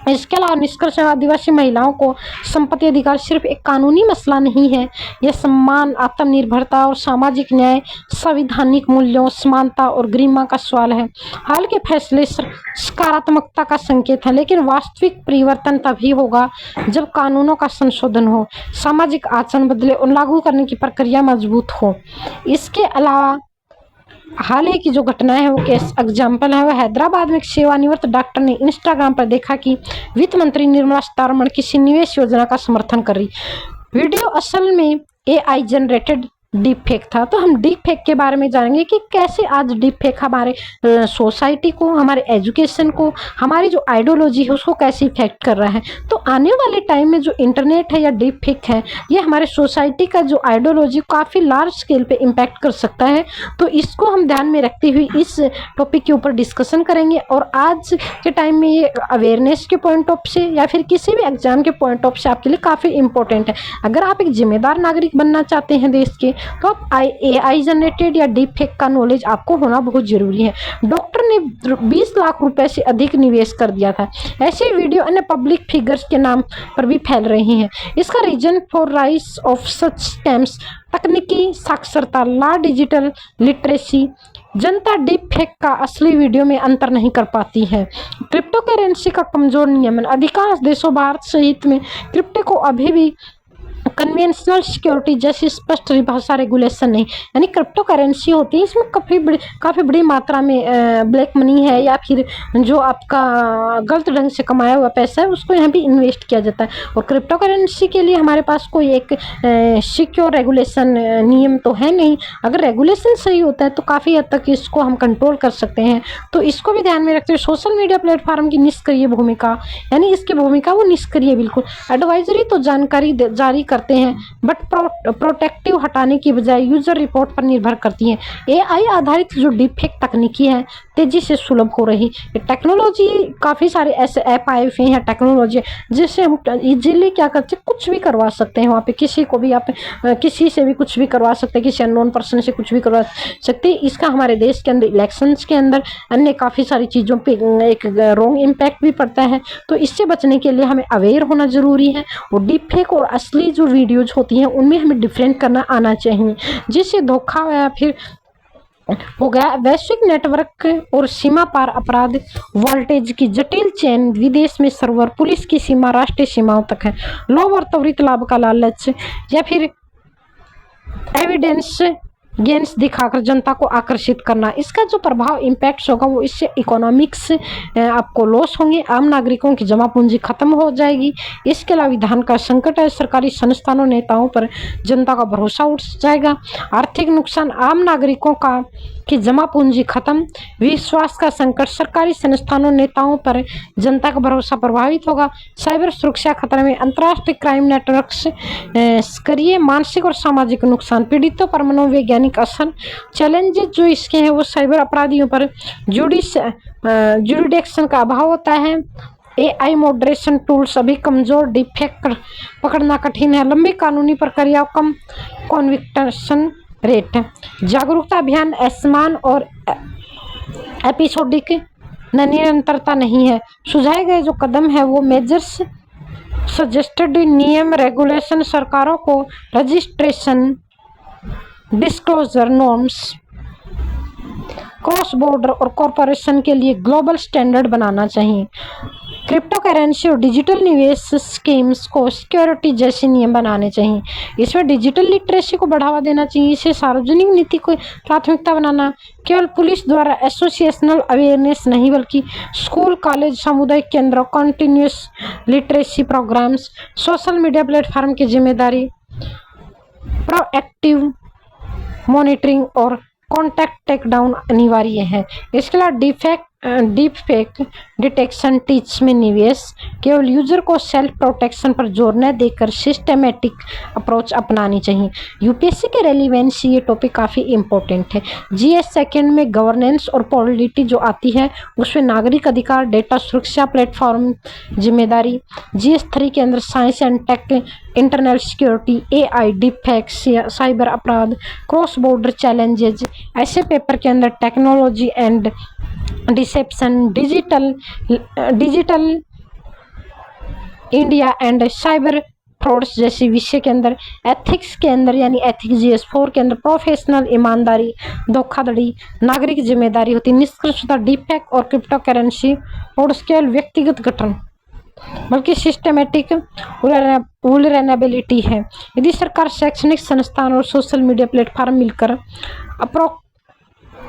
इसके अलावा निष्कर्ष, आदिवासी महिलाओं को संपत्ति अधिकार सिर्फ एक कानूनी मसला नहीं है, यह सम्मान, आत्मनिर्भरता और सामाजिक न्याय, संवैधानिक मूल्यों, समानता और गरिमा का सवाल है। हाल के फैसले सकारात्मकता का संकेत है, लेकिन वास्तविक परिवर्तन तभी होगा जब कानूनों का संशोधन हो, सामाजिक आचरण बदले और लागू करने की प्रक्रिया मजबूत हो। इसके अलावा हाल ही की जो घटनाएं है वो केस एग्जाम्पल है। वो हैदराबाद में एक सेवानिवृत्त डॉक्टर ने इंस्टाग्राम पर देखा कि वित्त मंत्री निर्मला सीतारमण किसी निवेश योजना का समर्थन कर रही। वीडियो असल में AI जनरेटेड डीप फेक था। तो हम डीप फेक के बारे में जानेंगे कि कैसे आज डीप फेक हमारे सोसाइटी को, हमारे एजुकेशन को, हमारी जो आइडियोलॉजी है उसको कैसे इफेक्ट कर रहा है। तो आने वाले टाइम में जो इंटरनेट है या डीप फेक है, ये हमारे सोसाइटी का जो आइडियोलॉजी काफ़ी लार्ज स्केल पे इम्पैक्ट कर सकता है। तो इसको हम ध्यान में रखते हुए इस टॉपिक के ऊपर डिस्कशन करेंगे। और आज के टाइम में ये अवेयरनेस के पॉइंट ऑफ से या फिर किसी भी एग्जाम के पॉइंट ऑफ से आपके लिए काफ़ी इंपॉर्टेंट है। अगर आप एक जिम्मेदार नागरिक बनना चाहते हैं देश के, तो आप AI जनरेटेड या डीप फेक का नॉलेज आपको होना बहुत जरूरी है। डॉक्टर ने 20 लाख रुपए से अधिक निवेश कर दिया था। ऐसे वीडियो अन्य पब्लिक फिगर्स के नाम पर भी फैल रही हैं। इसका reason for rise of such scams, तकनीकी साक्षरता, ला, डिजिटल लिटरेसी। जनता डीप फेक का असली वीडियो में अंतर नहीं कर पाती है। क्रिप्टो करेंसी का कमजोर नियमन, अधिकांश देशों भारत सहित में क्रिप्टो को अभी भी कन्वेंशनल सिक्योरिटी जैसी स्पष्ट भाषा रेगुलेशन नहीं, यानी क्रिप्टो करेंसी होती है, इसमें काफ़ी बड़ी मात्रा में ब्लैक मनी है या फिर जो आपका गलत ढंग से कमाया हुआ पैसा है उसको यहाँ भी इन्वेस्ट किया जाता है। और क्रिप्टो करेंसी के लिए हमारे पास कोई एक सिक्योर रेगुलेशन नियम तो है नहीं। अगर रेगुलेशन सही होता है तो काफ़ी हद तक इसको हम कंट्रोल कर सकते हैं। तो इसको भी ध्यान में रखते हुए सोशल मीडिया प्लेटफॉर्म की निष्क्रिय भूमिका, यानी इसकी भूमिका वो निष्क्रिय बिल्कुल। एडवाइजरी तो जानकारी जारी करते हैं बट प्रोटेक्टिव हटाने की बजाय यूजर रिपोर्ट पर निर्भर करती हैं। AI आधारित जो डीप फेक तकनीकी है तेजी से सुलभ हो रही। टेक्नोलॉजी, काफ़ी सारे ऐसे ऐप आए हुए हैं टेक्नोलॉजी जिससे हम इजीली क्या करते हैं, कुछ भी करवा सकते हैं। वहाँ पे किसी को भी आप किसी से भी कुछ भी करवा सकते हैं, किसी अननोन पर्सन से कुछ भी करवा सकते हैं। इसका हमारे देश के अंदर इलेक्शंस के अंदर अन्य काफ़ी सारी चीज़ों पे एक रॉन्ग इम्पैक्ट भी पड़ता है। तो इससे बचने के लिए हमें अवेयर होना ज़रूरी है। और डीप फेक और असली जो वीडियोज होती हैं उनमें हमें डिफरेंट करना आना चाहिए, जिससे धोखा या फिर हो गया। वैश्विक नेटवर्क और सीमा पार अपराध, वोल्टेज की जटिल चेन, विदेश में सर्वर, पुलिस की सीमा राष्ट्रीय सीमाओं तक है। लोभ और त्वरित लाभ का लालच या फिर एविडेंस गेम्स दिखाकर जनता को आकर्षित करना, इसका जो प्रभाव इम्पैक्ट होगा वो इससे इकोनॉमिक्स आपको लॉस होंगे, आम नागरिकों की जमा पूंजी खत्म हो जाएगी। इसके अलावा विधान का संकट है, सरकारी संस्थानों नेताओं पर जनता का भरोसा उठ जाएगा। आर्थिक नुकसान, आम नागरिकों का की जमा पूंजी खत्म, विश्वास का संकट, सरकारी संस्थानों नेताओं पर जनता का भरोसा प्रभावित होगा। साइबर सुरक्षा खतरे में, अंतर्राष्ट्रीय क्राइम नेटवर्क्स करिए, मानसिक और सामाजिक नुकसान, पीड़ितों पर मनोवैज्ञानिक असर। चैलेंजेस जो इसके हैं वो साइबर अपराधियों पर जुडिक्शन का अभाव होता है। AI मॉडरेशन टूल्स अभी कमजोर, डिफेक्ट पकड़ना कठिन है, लंबी कानूनी प्रक्रिया, कम कॉन्विक्शन रेट। जागरूकता अभियान असमान और एपिसोडिक निरंतरता नहीं है। सुझाए गए जो कदम है वो मेजर्स सजेस्टेड, नियम रेगुलेशन, सरकारों को registration, disclosure norms, cross border और कॉरपोरेशन के लिए ग्लोबल स्टैंडर्ड बनाना चाहिए। क्रिप्टो करेंसी और डिजिटल निवेश स्कीम्स को सिक्योरिटी जैसे नियम बनाने चाहिए। इसमें डिजिटल लिटरेसी को बढ़ावा देना चाहिए, इसे सार्वजनिक नीति को प्राथमिकता बनाना। केवल पुलिस द्वारा एसोसिएशनल अवेयरनेस नहीं बल्कि स्कूल, कॉलेज, सामुदायिक केंद्र, continuous literacy programs, social media platform की जिम्मेदारी, प्रोएक्टिव मॉनिटरिंग और कॉन्टैक्ट टेकडाउन अनिवार्य है। इसके अलावा डीप फेक डिटेक्शन टीच में निवेश, केवल यूजर को सेल्फ प्रोटेक्शन पर जोर न देकर सिस्टमेटिक अप्रोच अपनानी चाहिए। यूपीएससी के रेलिवेंसी ये टॉपिक काफ़ी इंपॉर्टेंट है। GS सेकेंड में गवर्नेंस और पॉलिटी जो आती है उसमें नागरिक अधिकार, डेटा सुरक्षा, प्लेटफॉर्म जिम्मेदारी। GS3 के अंदर science and tech, internal security, AI, deep fakes, cyber अपराध, क्रॉस बॉर्डर चैलेंजेज। ऐसे पेपर के अंदर technology and deception, digital India and cyber frauds जैसे विषय के अंदर, एथिक्स के अंदर यानी एथिक्स GS4 के अंदर प्रोफेशनल ईमानदारी, धोखाधड़ी, नागरिक जिम्मेदारी होती है। निष्कर्षता डीफेक और क्रिप्टो करेंसी और उसके व्यक्तिगत गठन बल्कि सिस्टमेटिक वुलरेनेबिलिटी है। यदि सरकार, शैक्षणिक संस्थान और सोशल मीडिया प्लेटफॉर्म मिलकर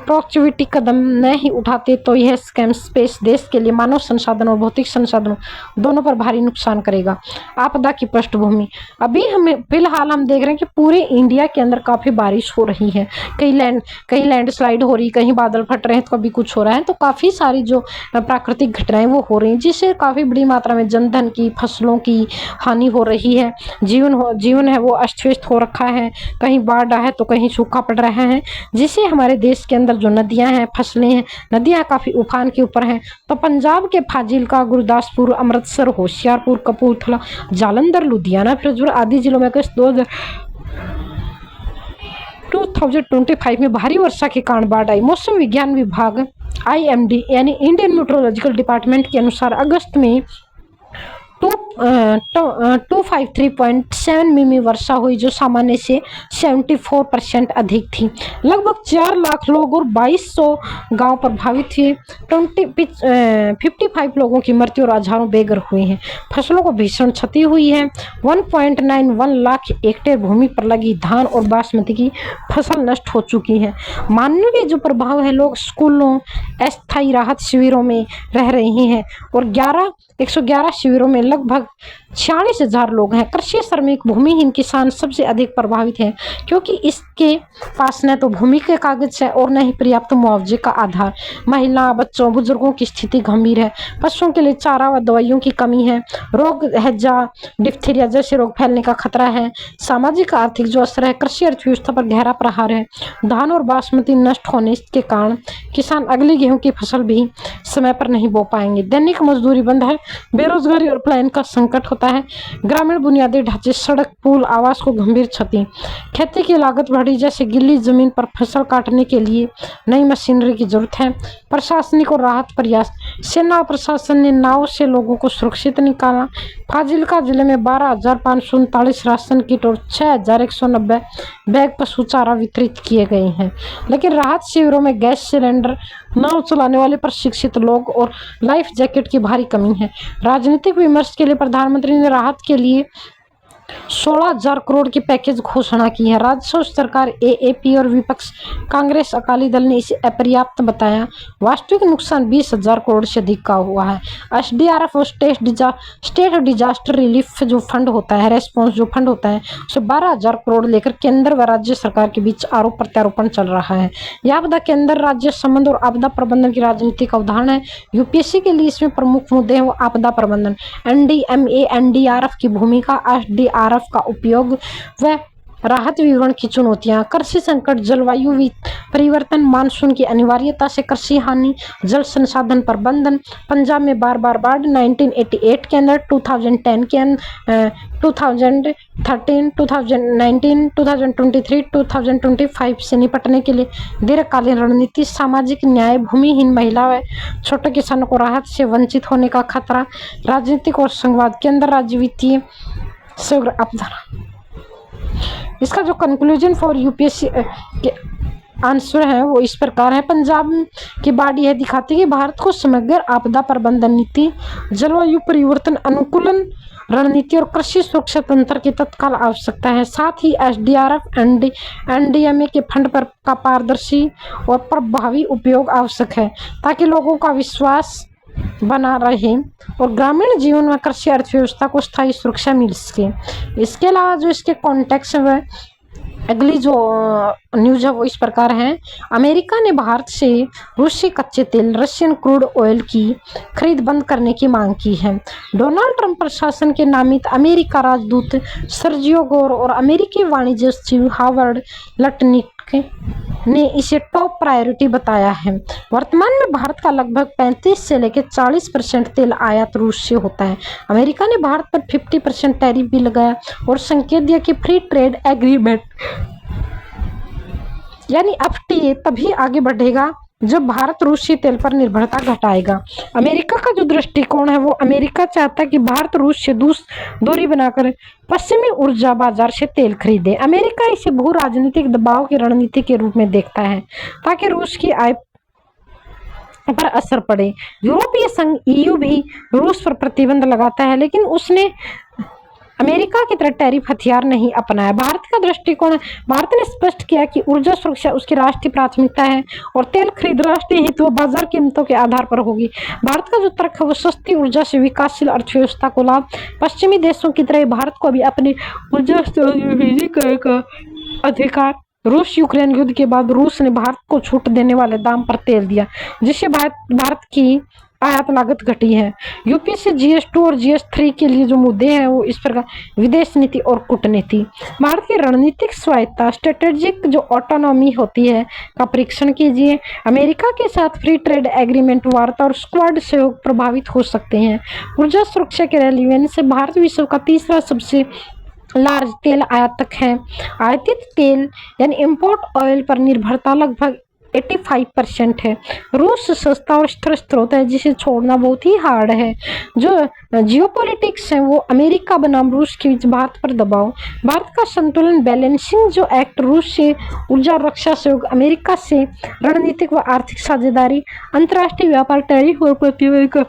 प्रोएक्टिविटी कदम नहीं उठाते तो यह स्कैम स्पेस देश के लिए मानव संसाधन और भौतिक संसाधनों दोनों पर भारी नुकसान करेगा। आपदा की पृष्ठभूमि, अभी हमें फिलहाल हम देख रहे हैं कि पूरे इंडिया के अंदर काफ़ी बारिश हो रही है, कहीं लैंडस्लाइड हो रही, कहीं बादल फट रहे हैं तो कभी कुछ हो रहा है, तो काफ़ी सारी जो प्राकृतिक घटनाएं वो हो रही हैं जिससे काफ़ी बड़ी मात्रा में जनधन की, फसलों की हानि हो रही है। जीवन है वो अस्त व्यस्त हो रखा है, कहीं बाढ़ है तो कहीं सूखा पड़ रहा है, जिससे हमारे देश के अंदर जो नदियां हैं, फसलें हैं, नदियां काफ़ी उफान के ऊपर हैं। तो पंजाब के फाजिलका, गुरदासपुर, अमृतसर, होशियारपुर, कपूरथला, जालंधर, लुधियाना, फिरोजपुर आदि जिलों में अगस्त 2025 में भारी वर्षा के कारण बाढ़ आई। मौसम विज्ञान विभाग IMD यानी इंडियन मेट्रोलॉजिकल डिपार्टमेंट के अनुसार अगस्त में 253.7 मिमी वर्षा हुई जो सामान्य से 74% अधिक थी। लगभग 4 लाख लोग और 2200 गांव प्रभावित हुए। 55 लोगों की मृत्यु और हजारों बेघर हुए हैं। फसलों को भीषण क्षति हुई है। 1.91 लाख हेक्टेयर भूमि पर लगी धान और बासमती की फसल नष्ट हो चुकी है। मानवीय जो प्रभाव है, लोग स्कूलों, अस्थायी राहत शिविरों में रह रहे हैं और 111 शिविरों में लगभग 46,000 लोग हैं। कृषि श्रमिक, भूमिहीन किसान सबसे अधिक प्रभावित हैं क्योंकि इसके पास न तो भूमि के कागज है और न ही पर्याप्त मुआवजे का आधार। महिला, बच्चों, बुजुर्गों की स्थिति गंभीर है। पशुओं के लिए चारा व दवाइयों की कमी है। रोग, हैजा, डिप्थीरिया जैसे रोग फैलने का खतरा है। सामाजिक आर्थिक जो असर है, कृषि अर्थव्यवस्था पर गहरा प्रहार है। धान और बासमती नष्ट होने के कारण किसान अगली गेहूं की फसल भी समय पर नहीं बो पाएंगे। दैनिक मजदूरी बंद है। बेरोजगारी और पलायन का संकट होता है। ग्रामीण बुनियादी ढांचे, सड़क, पुल, आवास को गंभीर क्षति। खेती की लागत बढ़ी, जैसे गिल्ली जमीन पर फसल काटने के लिए नई मशीनरी की जरूरत है। प्रशासनिक और राहत प्रयास, सेना और प्रशासन ने नाव से लोगों को सुरक्षित निकाला। फाजिलका जिले में 12,539 राशन किट और 6,190 बैग पशु चारा वितरित किए गए हैं। लेकिन राहत शिविरों में गैस सिलेंडर, नाव चलाने वाले प्रशिक्षित लोग और लाइफ जैकेट की भारी कमी है। राजनीतिक विमर्श के लिए प्रधानमंत्री ने राहत के लिए 16,000 करोड़ की पैकेज घोषणा की है। राजस्व सरकार एएपी और विपक्ष कांग्रेस अकाली दल ने इसे अपर्याप्त बताया। वास्तविक नुकसान 20,000 करोड़ से अधिक का हुआ है। एसडीआरएफ और स्टेट डिजास्टर रिलीफ जो फंड होता है, रेस्पॉन्स जो फंड होता है, उसे 12,000 करोड़ लेकर केंद्र व राज्य सरकार के बीच आरोप प्रत्यारोपण चल रहा है। यह आपदा केंद्र राज्य संबंध और आपदा प्रबंधन की राजनीति का उदाहरण है। यूपीएससी के लिए इसमें प्रमुख मुद्दे हैं वो आपदा प्रबंधन, एनडीएमए एनडीआरएफ की भूमिका, एसडीआरएफ का उपयोग व राहत विवरण की चुनौतियां, कृषि संकट, जलवायु परिवर्तन, मानसून की अनिवार्यता से कृषि हानि, जल संसाधन प्रबंधन, पंजाब में बार बार बाढ़, 1988 के अंदर, 2010 के अंदर, 2013, 2019, 2023, 2025 से निपटने के लिए दीर्घकालीन रणनीति, सामाजिक न्याय, भूमिहीन महिला व छोटे किसानों को राहत से वंचित होने का खतरा, राजनीतिक और संघवाद, केंद्र राज्य वित्तीय आपदा। इसका जो कंक्लूजन फॉर यूपीएससी के आंसर है वो इस प्रकार है। पंजाब की बाढ़ यह दिखाती है कि भारत को समग्र आपदा प्रबंधन नीति, जलवायु परिवर्तन अनुकूलन रणनीति और कृषि सुरक्षा तंत्र की तत्काल आवश्यकता है। साथ ही एसडीआरएफ एनडीएमए के फंड का पारदर्शी और प्रभावी उपयोग आवश्यक है ताकि लोगों का विश्वास बना रहे और ग्रामीण जीवन में कृषि अर्थव्यवस्था को स्थायी सुरक्षा मिल सके। इसके अलावा जो इसके कॉन्टेक्स्ट है अगली जो न्यूज है वो इस प्रकार है। अमेरिका ने भारत से रूसी कच्चे तेल रशियन क्रूड ऑयल की खरीद बंद करने की मांग की है। डोनाल्ड ट्रंप प्रशासन के नामित अमेरिका राजदूत सर्जियो गोर और अमेरिकी वाणिज्य सचिव हावर्ड लटनिक ने इसे टॉप प्रायोरिटी बताया है। वर्तमान में भारत का लगभग 35 से लेकर 40% तेल आयात रूस से होता है। अमेरिका ने भारत पर 50% टैरिफ भी लगाया और संकेत दिया कि फ्री ट्रेड एग्रीमेंट यानी एफटीए तभी आगे बढ़ेगा जब भारत रूसी तेल पर निर्भरता घटाएगा। अमेरिका का जो दृष्टिकोण है वो अमेरिका चाहता है कि भारत रूस से दूरी बनाकर पश्चिमी ऊर्जा बाजार से तेल खरीदे। अमेरिका इसे भू राजनीतिक दबाव की रणनीति के रूप में देखता है ताकि रूस की आय पर असर पड़े। यूरोपीय संघ ईयू भी रूस पर प्रतिबंध लगाता है लेकिन उसने अमेरिका की तरह टैरिफ हथियार नहीं अपनाया। भारत का दृष्टिकोण, भारत ने स्पष्ट किया कि ऊर्जा सुरक्षा उसकी राष्ट्रीय प्राथमिकता है और तेल खरीद राष्ट्रीय हित व बाजार कीमतों के आधार पर होगी। भारत का जो तर्क है वो सस्ती ऊर्जा से विकासशील अर्थव्यवस्था को लाभ। पश्चिमी देशों की तरह भारत को भी अपनी ऊर्जा करने का अधिकार। रूस यूक्रेन युद्ध के बाद रूस ने भारत को छूट देने वाले दाम पर तेल दिया जिससे भारत की आयात लागत घटी है। यूपी से GS2 और GS3 के लिए जो मुद्दे हैं वो इस प्रकार विदेश नीति और कूटनीति। भारत की रणनीतिक स्वायत्ता स्ट्रेटेजिक जो ऑटोनॉमी होती है का परीक्षण कीजिए। अमेरिका के साथ फ्री ट्रेड एग्रीमेंट, वार्ता और स्क्वाड सहयोग प्रभावित हो सकते हैं। ऊर्जा सुरक्षा के रेलिवेंस से भारत विश्व का तीसरा सबसे लार्ज तेल आयातक है। आयातित तेल यानी इम्पोर्ट ऑयल पर निर्भरता लगभग 85% है। रूस सस्ता और स्थिर स्रोत है जिसे छोड़ना बहुत ही हार्ड है। जो जियोपॉलिटिक्स है वो अमेरिका बनाम रूस के बीच भारत पर दबाव। भारत का संतुलन बैलेंसिंग जो एक्ट, रूस से ऊर्जा और रक्षा सहयोग, अमेरिका से रणनीतिक व आर्थिक साझेदारी, अंतर्राष्ट्रीय व्यापार, टैरिफ और प्रतिबंध का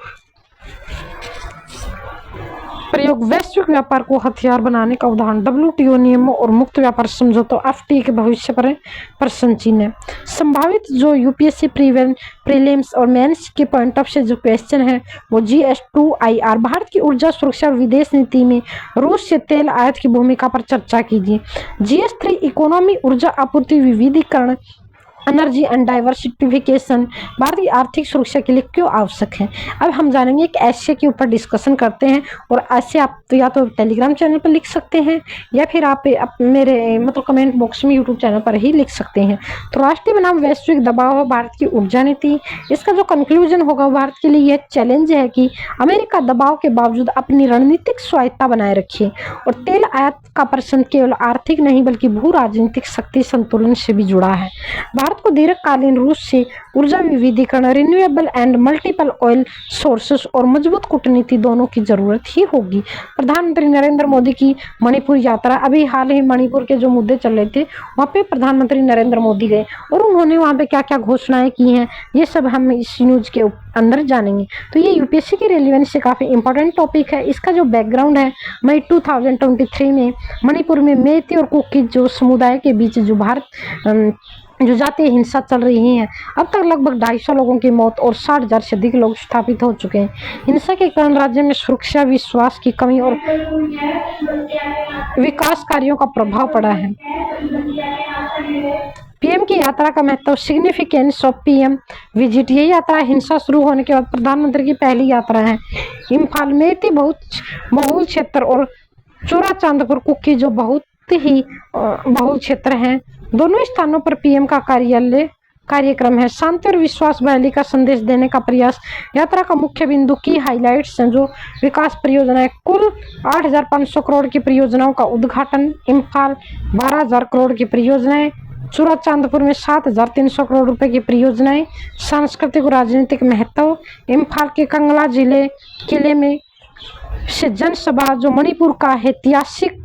प्रयोग, वैश्विक व्यापार को हथियार बनाने का उदाहरण। WTO नियमों और मुक्त व्यापार समझौतों, FTA के भविष्य पर प्रश्न चिन्ह है। संभावित जो यूपीएससी प्रीलिम्स और मेंस के पॉइंट ऑफ से जो क्वेश्चन है वो GS2IR, भारत की ऊर्जा सुरक्षा और विदेश नीति में रूस से तेल आयात की भूमिका पर चर्चा कीजिए। GS3 इकोनॉमी, ऊर्जा आपूर्ति विविधीकरण, एनर्जी एंड डाइवर्सिफिकेशन भारत की आर्थिक सुरक्षा के लिए क्यों आवश्यक है। अब हम जानेंगे कि ऐसे के ऊपर डिस्कशन करते हैं और ऐसे आप तो या तो टेलीग्राम चैनल पर लिख सकते हैं या फिर आप मेरे मतलब कमेंट बॉक्स में यूट्यूब चैनल पर ही लिख सकते हैं। तो राष्ट्रीय बनाम वैश्विक दबाव है भारत की ऊर्जा नीति। इसका जो कंक्लूजन होगा भारत के लिए यह चैलेंज है कि अमेरिका दबाव के बावजूद अपनी रणनीतिक स्वायत्ता बनाए रखे और तेल आयात का प्रश्न केवल आर्थिक नहीं बल्कि भू राजनीतिक शक्ति संतुलन से भी जुड़ा है। भारत भारत को दीर्घकालीन रूप से ऊर्जा विविधीकरण, renewable and multiple oil sources और मजबूत कूटनीति दोनों की जरूरत ही होगी। प्रधानमंत्री नरेंद्र मोदी की मणिपुर यात्रा, अभी हाल ही मणिपुर के जो मुद्दे चल रहे थे वहाँ पे प्रधानमंत्री नरेंद्र मोदी गए और उन्होंने वहाँ पे क्या क्या घोषणाएं की हैं, ये सब हम इस न्यूज के अंदर जानेंगे। तो ये यूपीएससी की रेलिवेंस से काफी इंपॉर्टेंट टॉपिक है। इसका जो बैकग्राउंड है, मई 2023 में मणिपुर में मेइतेई और कुकी जो समुदाय के बीच जो जातीय हिंसा चल रही है, अब तक लगभग 250 लोगों की मौत और 60,000 से अधिक लोग स्थापित हो चुके हैं। हिंसा के कारण राज्य में सुरक्षा, विश्वास की कमी और विकास कार्यों का प्रभाव पड़ा है। पीएम की यात्रा का महत्व, सिग्निफिकेंस ऑफ पीएम विजिट। ये यात्रा हिंसा शुरू होने के बाद प्रधानमंत्री की पहली यात्रा है। इम्फाल मेइतेई बहुत बहुल क्षेत्र और चूड़ाचांदपुर कुकी जो बहुत ही बहुल क्षेत्र हैं, दोनों स्थानों पर पीएम का कार्यक्रम है। शांति और विश्वास बहाली का संदेश देने का प्रयास। यात्रा का मुख्य बिंदु की हाइलाइट्स हैं जो विकास परियोजनाएं, कुल 8,500 करोड़ की परियोजनाओं का उद्घाटन। इम्फाल 12,000 करोड़ की परियोजनाएं, चूड़ाचांदपुर में 7,300 करोड़ रुपए की परियोजनाएं। सांस्कृतिक और राजनीतिक महत्व, इम्फाल के कंगला किले में से जनसभा जो मणिपुर का ऐतिहासिक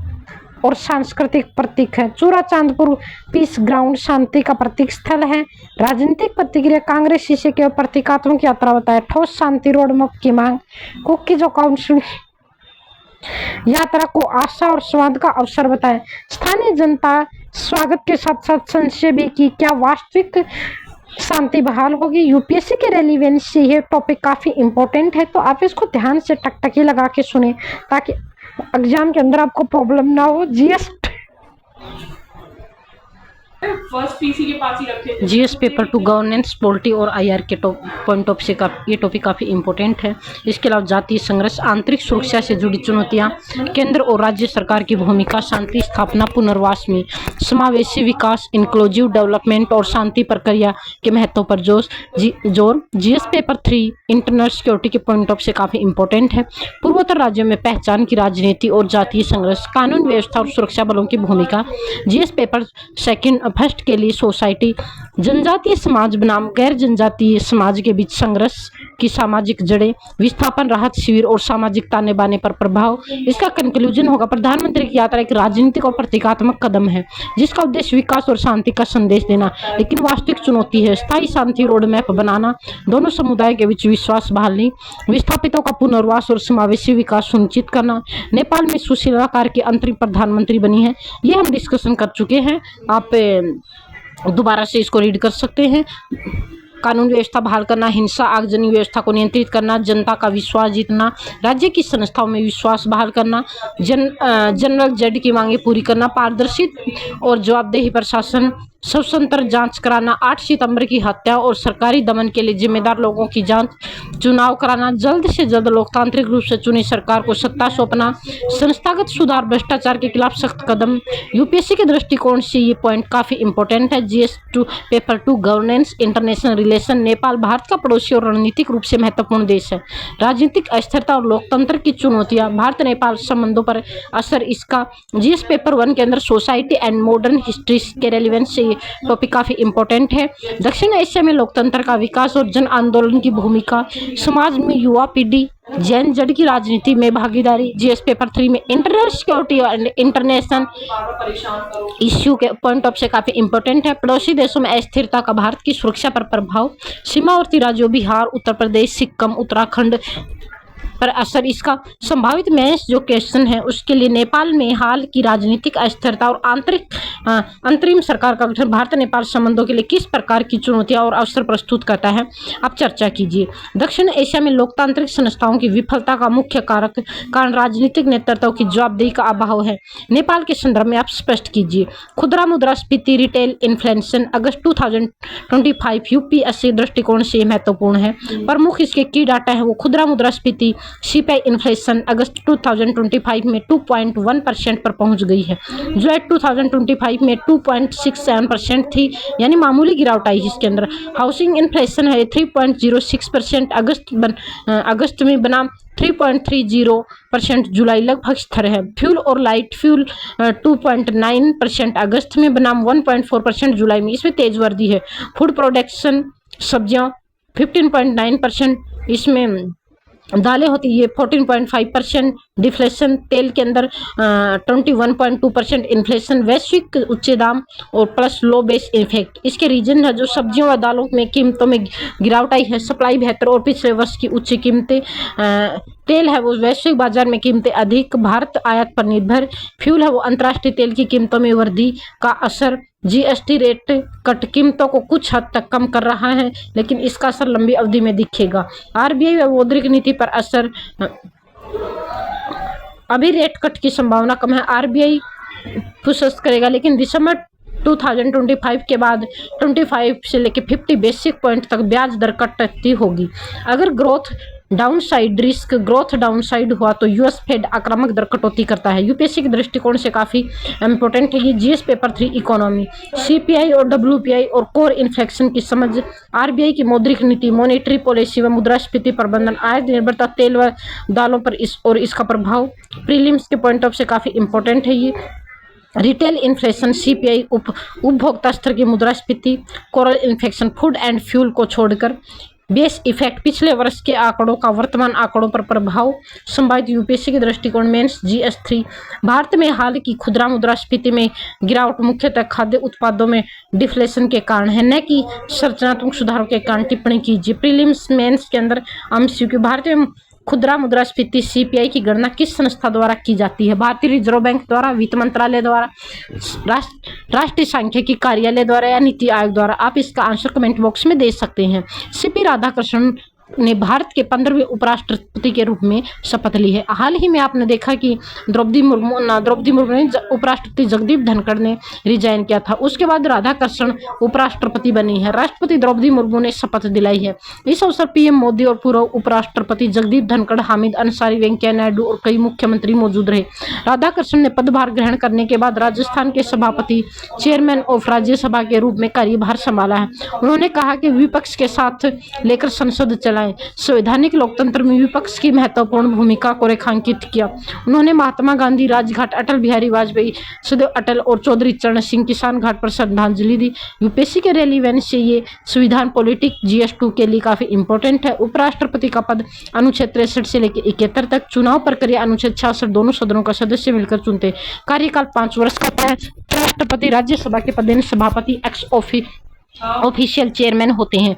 और सांस्कृतिक प्रतीक है। चूड़ाचांदपुर पीस ग्राउंड शांति का प्रतीक स्थल है। राजनीतिक प्रतिक्रिया, कांग्रेस इसे केवल प्रतीकात्मक यात्रा बताया। ठोस शांति रोड मैप की मांग, कुकी जो काउंसिल यात्रा को आशा और स्वाद का अवसर बताए। स्थानीय जनता स्वागत के साथ साथ संशय भी की क्या वास्तविक शांति बहाल होगी। यूपीएससी के रेलिवेंस से ये टॉपिक काफी इंपॉर्टेंट है, तो आप इसको ध्यान से टकटकी लगा के सुने ताकि एग्जाम के अंदर आपको प्रॉब्लम ना हो। फर्स्ट पीसी के पास ही रखे थे। जीएस पेपर 2 गवर्नेंस, पॉलिटी और आईआर के पॉइंट ऑफ से ये टॉपिक काफ़ी इंपॉर्टेंट है। इसके अलावा जातीय संघर्ष, आंतरिक सुरक्षा से जुड़ी चुनौतियां, केंद्र और राज्य सरकार की भूमिका, शांति स्थापना, पुनर्वास में समावेशी विकास, इंक्लूसिव डेवलपमेंट और शांति प्रक्रिया के महत्व पर जोर। जीएस पेपर 3 इंटरनल सिक्योरिटी के पॉइंट ऑफ से काफ़ी इंपॉर्टेंट है। पूर्वोत्तर राज्यों में पहचान की राजनीति और जातीय संघर्ष, कानून व्यवस्था और सुरक्षा बलों की भूमिका। जीएस पेपर 2 फर्स्ट के लिए सोसाइटी, जनजातीय समाज बनाम गैर जनजातीय समाज के बीच संघर्ष की सामाजिक जड़ें, विस्थापन, राहत शिविर और सामाजिक ताने बाने पर प्रभाव। इसका कंक्लूजन होगा, प्रधानमंत्री की यात्रा एक राजनीतिक और प्रतीकात्मक कदम है जिसका उद्देश्य विकास और शांति का संदेश देना, लेकिन वास्तविक चुनौती है स्थायी शांति रोड मैप बनाना, दोनों समुदाय के बीच विश्वास बहाली, विस्थापितों का पुनर्वास और समावेशी विकास सुनिश्चित करना। नेपाल में सुशीला कार की अंतरिम प्रधानमंत्री बनी है, ये हम डिस्कशन कर चुके हैं, आप दोबारा से इसको रीड कर सकते हैं। कानून व्यवस्था बहाल करना, हिंसा आगजनी व्यवस्था को नियंत्रित करना, जनता का विश्वास जीतना, राज्य की संस्थाओं में विश्वास बहाल करना, जनरल जेड की मांगे पूरी करना, पारदर्शी और जवाबदेही प्रशासन, स्वतंत्र जांच कराना, 8 सितंबर की हत्या और सरकारी दमन के लिए जिम्मेदार लोगों की जांच, चुनाव कराना, जल्द से जल्द लोकतांत्रिक रूप से चुनी सरकार को सत्ता सौंपना, संस्थागत सुधार, भ्रष्टाचार के खिलाफ सख्त कदम। यूपीएससी के दृष्टिकोण से ये पॉइंट काफी इंपॉर्टेंट है। Paper 2 governance, international relation. Nepal Bharat का पड़ोसी और रणनीतिक रूप से महत्वपूर्ण देश है। राजनीतिक अस्थिरता और लोकतंत्र की चुनौतियां, भारत नेपाल संबंधों पर असर। इसका जीएस पेपर 1 के अंदर सोसाइटी एंड मॉडर्न हिस्ट्री के रेलिवेंस से टॉपिक काफी इंपॉर्टेंट है। दक्षिण एशिया में लोकतंत्र का विकास और जन आंदोलन की भूमिका, समाज में युवा पीढ़ी, जैन जड़ की राजनीति में भागीदारी। जीएस पेपर 3 में internal security and international issue के पॉइंट ऑफ से काफी इंपॉर्टेंट है। पड़ोसी देशों में अस्थिरता का भारत की सुरक्षा पर प्रभाव, सीमावर्ती राज्यों बिहार, उत्तर प्रदेश, सिक्किम, उत्तराखंड पर असर। इसका संभावित मेंस जो क्वेश्चन है उसके लिए नेपाल में हाल की राजनीतिक अस्थिरता और अंतरिम सरकार का गठन भारत नेपाल संबंधों के लिए किस प्रकार की चुनौतियां और अवसर प्रस्तुत करता है, आप चर्चा कीजिए। दक्षिण एशिया में लोकतांत्रिक संस्थाओं की विफलता का मुख्य कारण राजनीतिक नेतृत्व की जवाबदेही का अभाव है, नेपाल के संदर्भ में आप स्पष्ट कीजिए। खुदरा मुद्रास्फीति, रिटेल इन्फ्लेशन, अगस्त 2025 यूपीएससी दृष्टिकोण से महत्वपूर्ण है। प्रमुख इसके की डाटा है वो खुदरा मुद्रास्फीति सीपीआई इन्फ्लेशन अगस्त 2025 में 2.1% पर पहुंच गई है। जुलाई 2025 में 2.67% थी, यानी मामूली गिरावट आई इसके अंदर। हाउसिंग इन्फ्लेशन है 3.06%, अगस्त में बना 3.30%, जुलाई लगभग स्थिर है। फ्यूल और लाइट फ्यूल 2.9%, अगस्त में बनाम 1.4% जुलाई में, इसमें तेज वृद्धि है। फूड प्रोडक्शन सब्जियां 15.9%, इसमें दालें होती है 14.5%, डिफ्लेशन तेल के अंदर 21.2%, इन्फ्लेशन वैश्विक उच्च दाम और प्लस लो बेस इफेक्ट। इसके रीजन है जो सब्जियों व दालों में कीमतों में गिरावट आई है, सप्लाई बेहतर और पिछले वर्ष की उच्च कीमतें। तेल है वो वैश्विक बाजार में कीमतें अधिक, भारत आयात पर निर्भर। फ्यूल है वो अंतर्राष्ट्रीय तेल की कीमतों में वृद्धि का असर। जीएसटी रेट कट कीमतों को कुछ हद तक कम कर रहा है, लेकिन इसका असर लंबी अवधि में दिखेगा। आरबीआई व मौद्रिक नीति पर असर, अभी रेट कट की संभावना कम है, आरबीआई पुश करेगा, लेकिन दिसंबर 2025 के बाद 25 से लेकर 50 बेसिक पॉइंट तक ब्याज दर कटती होगी। अगर ग्रोथ डाउनसाइड हुआ तो यूएस फेड आक्रामक दर कटौती करता है। यूपीएससी के दृष्टिकोण से काफी इंपॉर्टेंट है ये जीएस पेपर 3 इकोनॉमी। सीपीआई और डब्ल्यूपीआई और कोर इन्फ्लेशन की समझ, आरबीआई की मौद्रिक नीति, मॉनेटरी पॉलिसी व मुद्रास्फीति प्रबंधन, आयात निर्भरता तेल व दालों पर इसका प्रभाव प्रीलिम्स के पॉइंट ऑफ से काफी इंपॉर्टेंट है ये। रिटेल इन्फ्लेशन, सीपीआई, उपभोक्ता स्तर की मुद्रास्फीति, coral inflation, food and fuel को छोड़कर। बेस इफेक्ट, पिछले वर्ष के आंकड़ों का वर्तमान आंकड़ों पर प्रभाव। संभावित यूपीएससी के दृष्टिकोण मेंस जीएस3। भारत में हाल की खुदरा मुद्रास्फीति में गिरावट मुख्यतः खाद्य उत्पादों में डिफ्लेशन के कारण है, न कि संरचनात्मक सुधारों के कारण। टिप्पणी कीजिए। प्रीलिम्स मेंस के अंदर एमसीक्यू, भारत में खुदरा मुद्रास्फीति सीपीआई की गणना किस संस्था द्वारा की जाती है? भारतीय रिजर्व बैंक द्वारा, वित्त मंत्रालय द्वारा, राष्ट्रीय सांख्यिकी कार्यालय द्वारा या नीति आयोग द्वारा? आप इसका आंसर कमेंट बॉक्स में दे सकते हैं। सीपी राधाकृष्णन ने भारत के 15वें उपराष्ट्रपति के रूप में शपथ ली है। हाल ही में आपने देखा कि द्रौपदी मुर्मू ने उपराष्ट्रपति जगदीप धनखड़ ने रिजाइन किया था, उसके बाद राधाकृष्णन उपराष्ट्रपति बनी है। राष्ट्रपति द्रौपदी मुर्मू ने शपथ दिलाई है। इस अवसर पीएम मोदी और पूर्व उपराष्ट्रपति जगदीप धनखड़, हामिद अंसारी, वेंकैया नायडू और कई मुख्यमंत्री मौजूद रहे। राधाकृष्णन ने पदभार ग्रहण करने के बाद राजस्थान के सभापति, चेयरमैन ऑफ राज्यसभा के रूप में कार्यभार संभाला है। उन्होंने कहा कि विपक्ष के साथ लेकर संसद चला, संवैधानिक लोकतंत्र में विपक्ष की महत्वपूर्ण भूमिका को रेखांकित किया। उन्होंने महात्मा गांधी, राजघाट, अटल बिहारी वाजपेयी, सदैव अटल और चौधरी चरण सिंह किसान घाट पर श्रद्धांजलि दी। यूपीएससी के रेलिवेंस से ये संविधान पॉलिटिक जीएस2 के लिए काफी इंपॉर्टेंट है। उपराष्ट्रपति का पद अनुच्छेद 63 से लेकर 71 तक। चुनाव प्रक्रिया अनुच्छेद 66, दोनों सदनों का सदस्य मिलकर चुनते। कार्यकाल 5 वर्ष का है। राष्ट्रपति राज्यसभा के पदेन सभापति एक्स ऑफिशियल चेयरमैन होते हैं।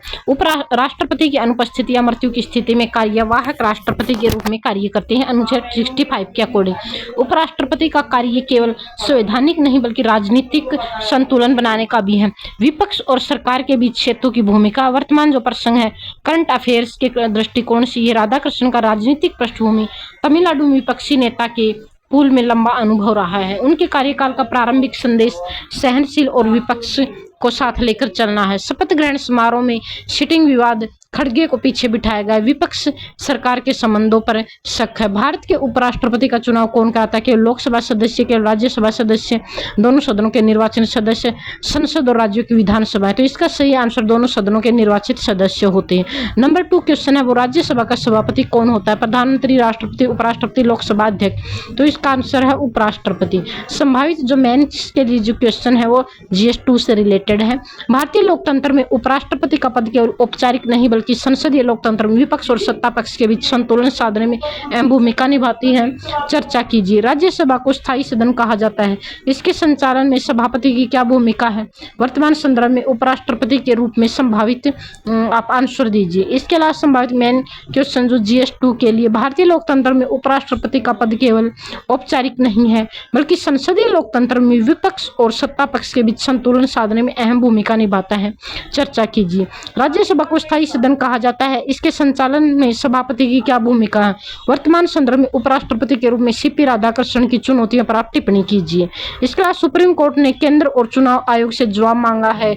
राष्ट्रपति की अनुपस्थिति या मृत्यु की स्थिति में कार्यवाहक राष्ट्रपति के रूप में कार्य करते हैं, अनुच्छेद 65 के अकॉर्डिंग। उपराष्ट्रपति का कार्य केवल संवैधानिक नहीं बल्कि राजनीतिक संतुलन बनाने का भी है। विपक्ष और सरकार के बीच सेतु की भूमिका, वर्तमान जो प्रसंग है करंट अफेयर्स के दृष्टिकोण से ये राधाकृष्णन का राजनीतिक पृष्ठभूमि, तमिलनाडु में विपक्षी नेता के पूल में लंबा अनुभव रहा है। उनके कार्यकाल का प्रारंभिक संदेश सहनशील और विपक्ष को साथ लेकर चलना है। शपथ ग्रहण समारोह में सिटिंग विवाद, खड़गे को पीछे बिठाया गया। विपक्ष सरकार के संबंधों पर शक है। भारत के उपराष्ट्रपति का चुनाव कौन कराता है? केवल लोकसभा सदस्य, केवल राज्यसभा सदस्य, दोनों सदनों के निर्वाचित सदस्य, संसद और राज्यों की विधानसभा है। तो इसका सही आंसर दोनों सदनों के निर्वाचित सदस्य होते हैं। नंबर 2 क्वेश्चन है वो राज्यसभा का सभापति कौन होता है? प्रधानमंत्री, राष्ट्रपति, उपराष्ट्रपति, लोकसभा अध्यक्ष। तो इसका आंसर है उपराष्ट्रपति। संभावित जो मेंस के लिए जो क्वेश्चन है वो जीएस2 से रिलेटेड है। भारतीय लोकतंत्र में उपराष्ट्रपति का पद केवल औपचारिक नहीं बल्कि संसदीय लोकतंत्र में विपक्ष और सत्ता पक्ष के बीच संतुलन साधने में अहम भूमिका निभाती है। चर्चा कीजिए। राज्यसभा को स्थायी सदन कहा जाता है। इसके संचालन में सभापति की क्या भूमिका है? वर्तमान संदर्भ में उपराष्ट्रपति के रूप में संभावित आप आंसर दीजिए। इसके अलावा संभावित मेन क्वेश्चन जो जीएस2 के लिए, भारतीय लोकतंत्र में उपराष्ट्रपति का पद केवल औपचारिक नहीं है बल्कि संसदीय लोकतंत्र में विपक्ष और सत्ता पक्ष के बीच संतुलन साधने में अहम भूमिका निभाता है। चर्चा कीजिए। राज्यसभा को स्थायी सदन कहा जाता है। इसके संचालन में सभापति की क्या भूमिका है? वर्तमान संदर्भ में उपराष्ट्रपति के रूप में सीपी राधाकृष्णन की चुनौतियों पर आप टिप्पणी कीजिए। इसके अलावा सुप्रीम कोर्ट ने केंद्र और चुनाव आयोग से जवाब मांगा है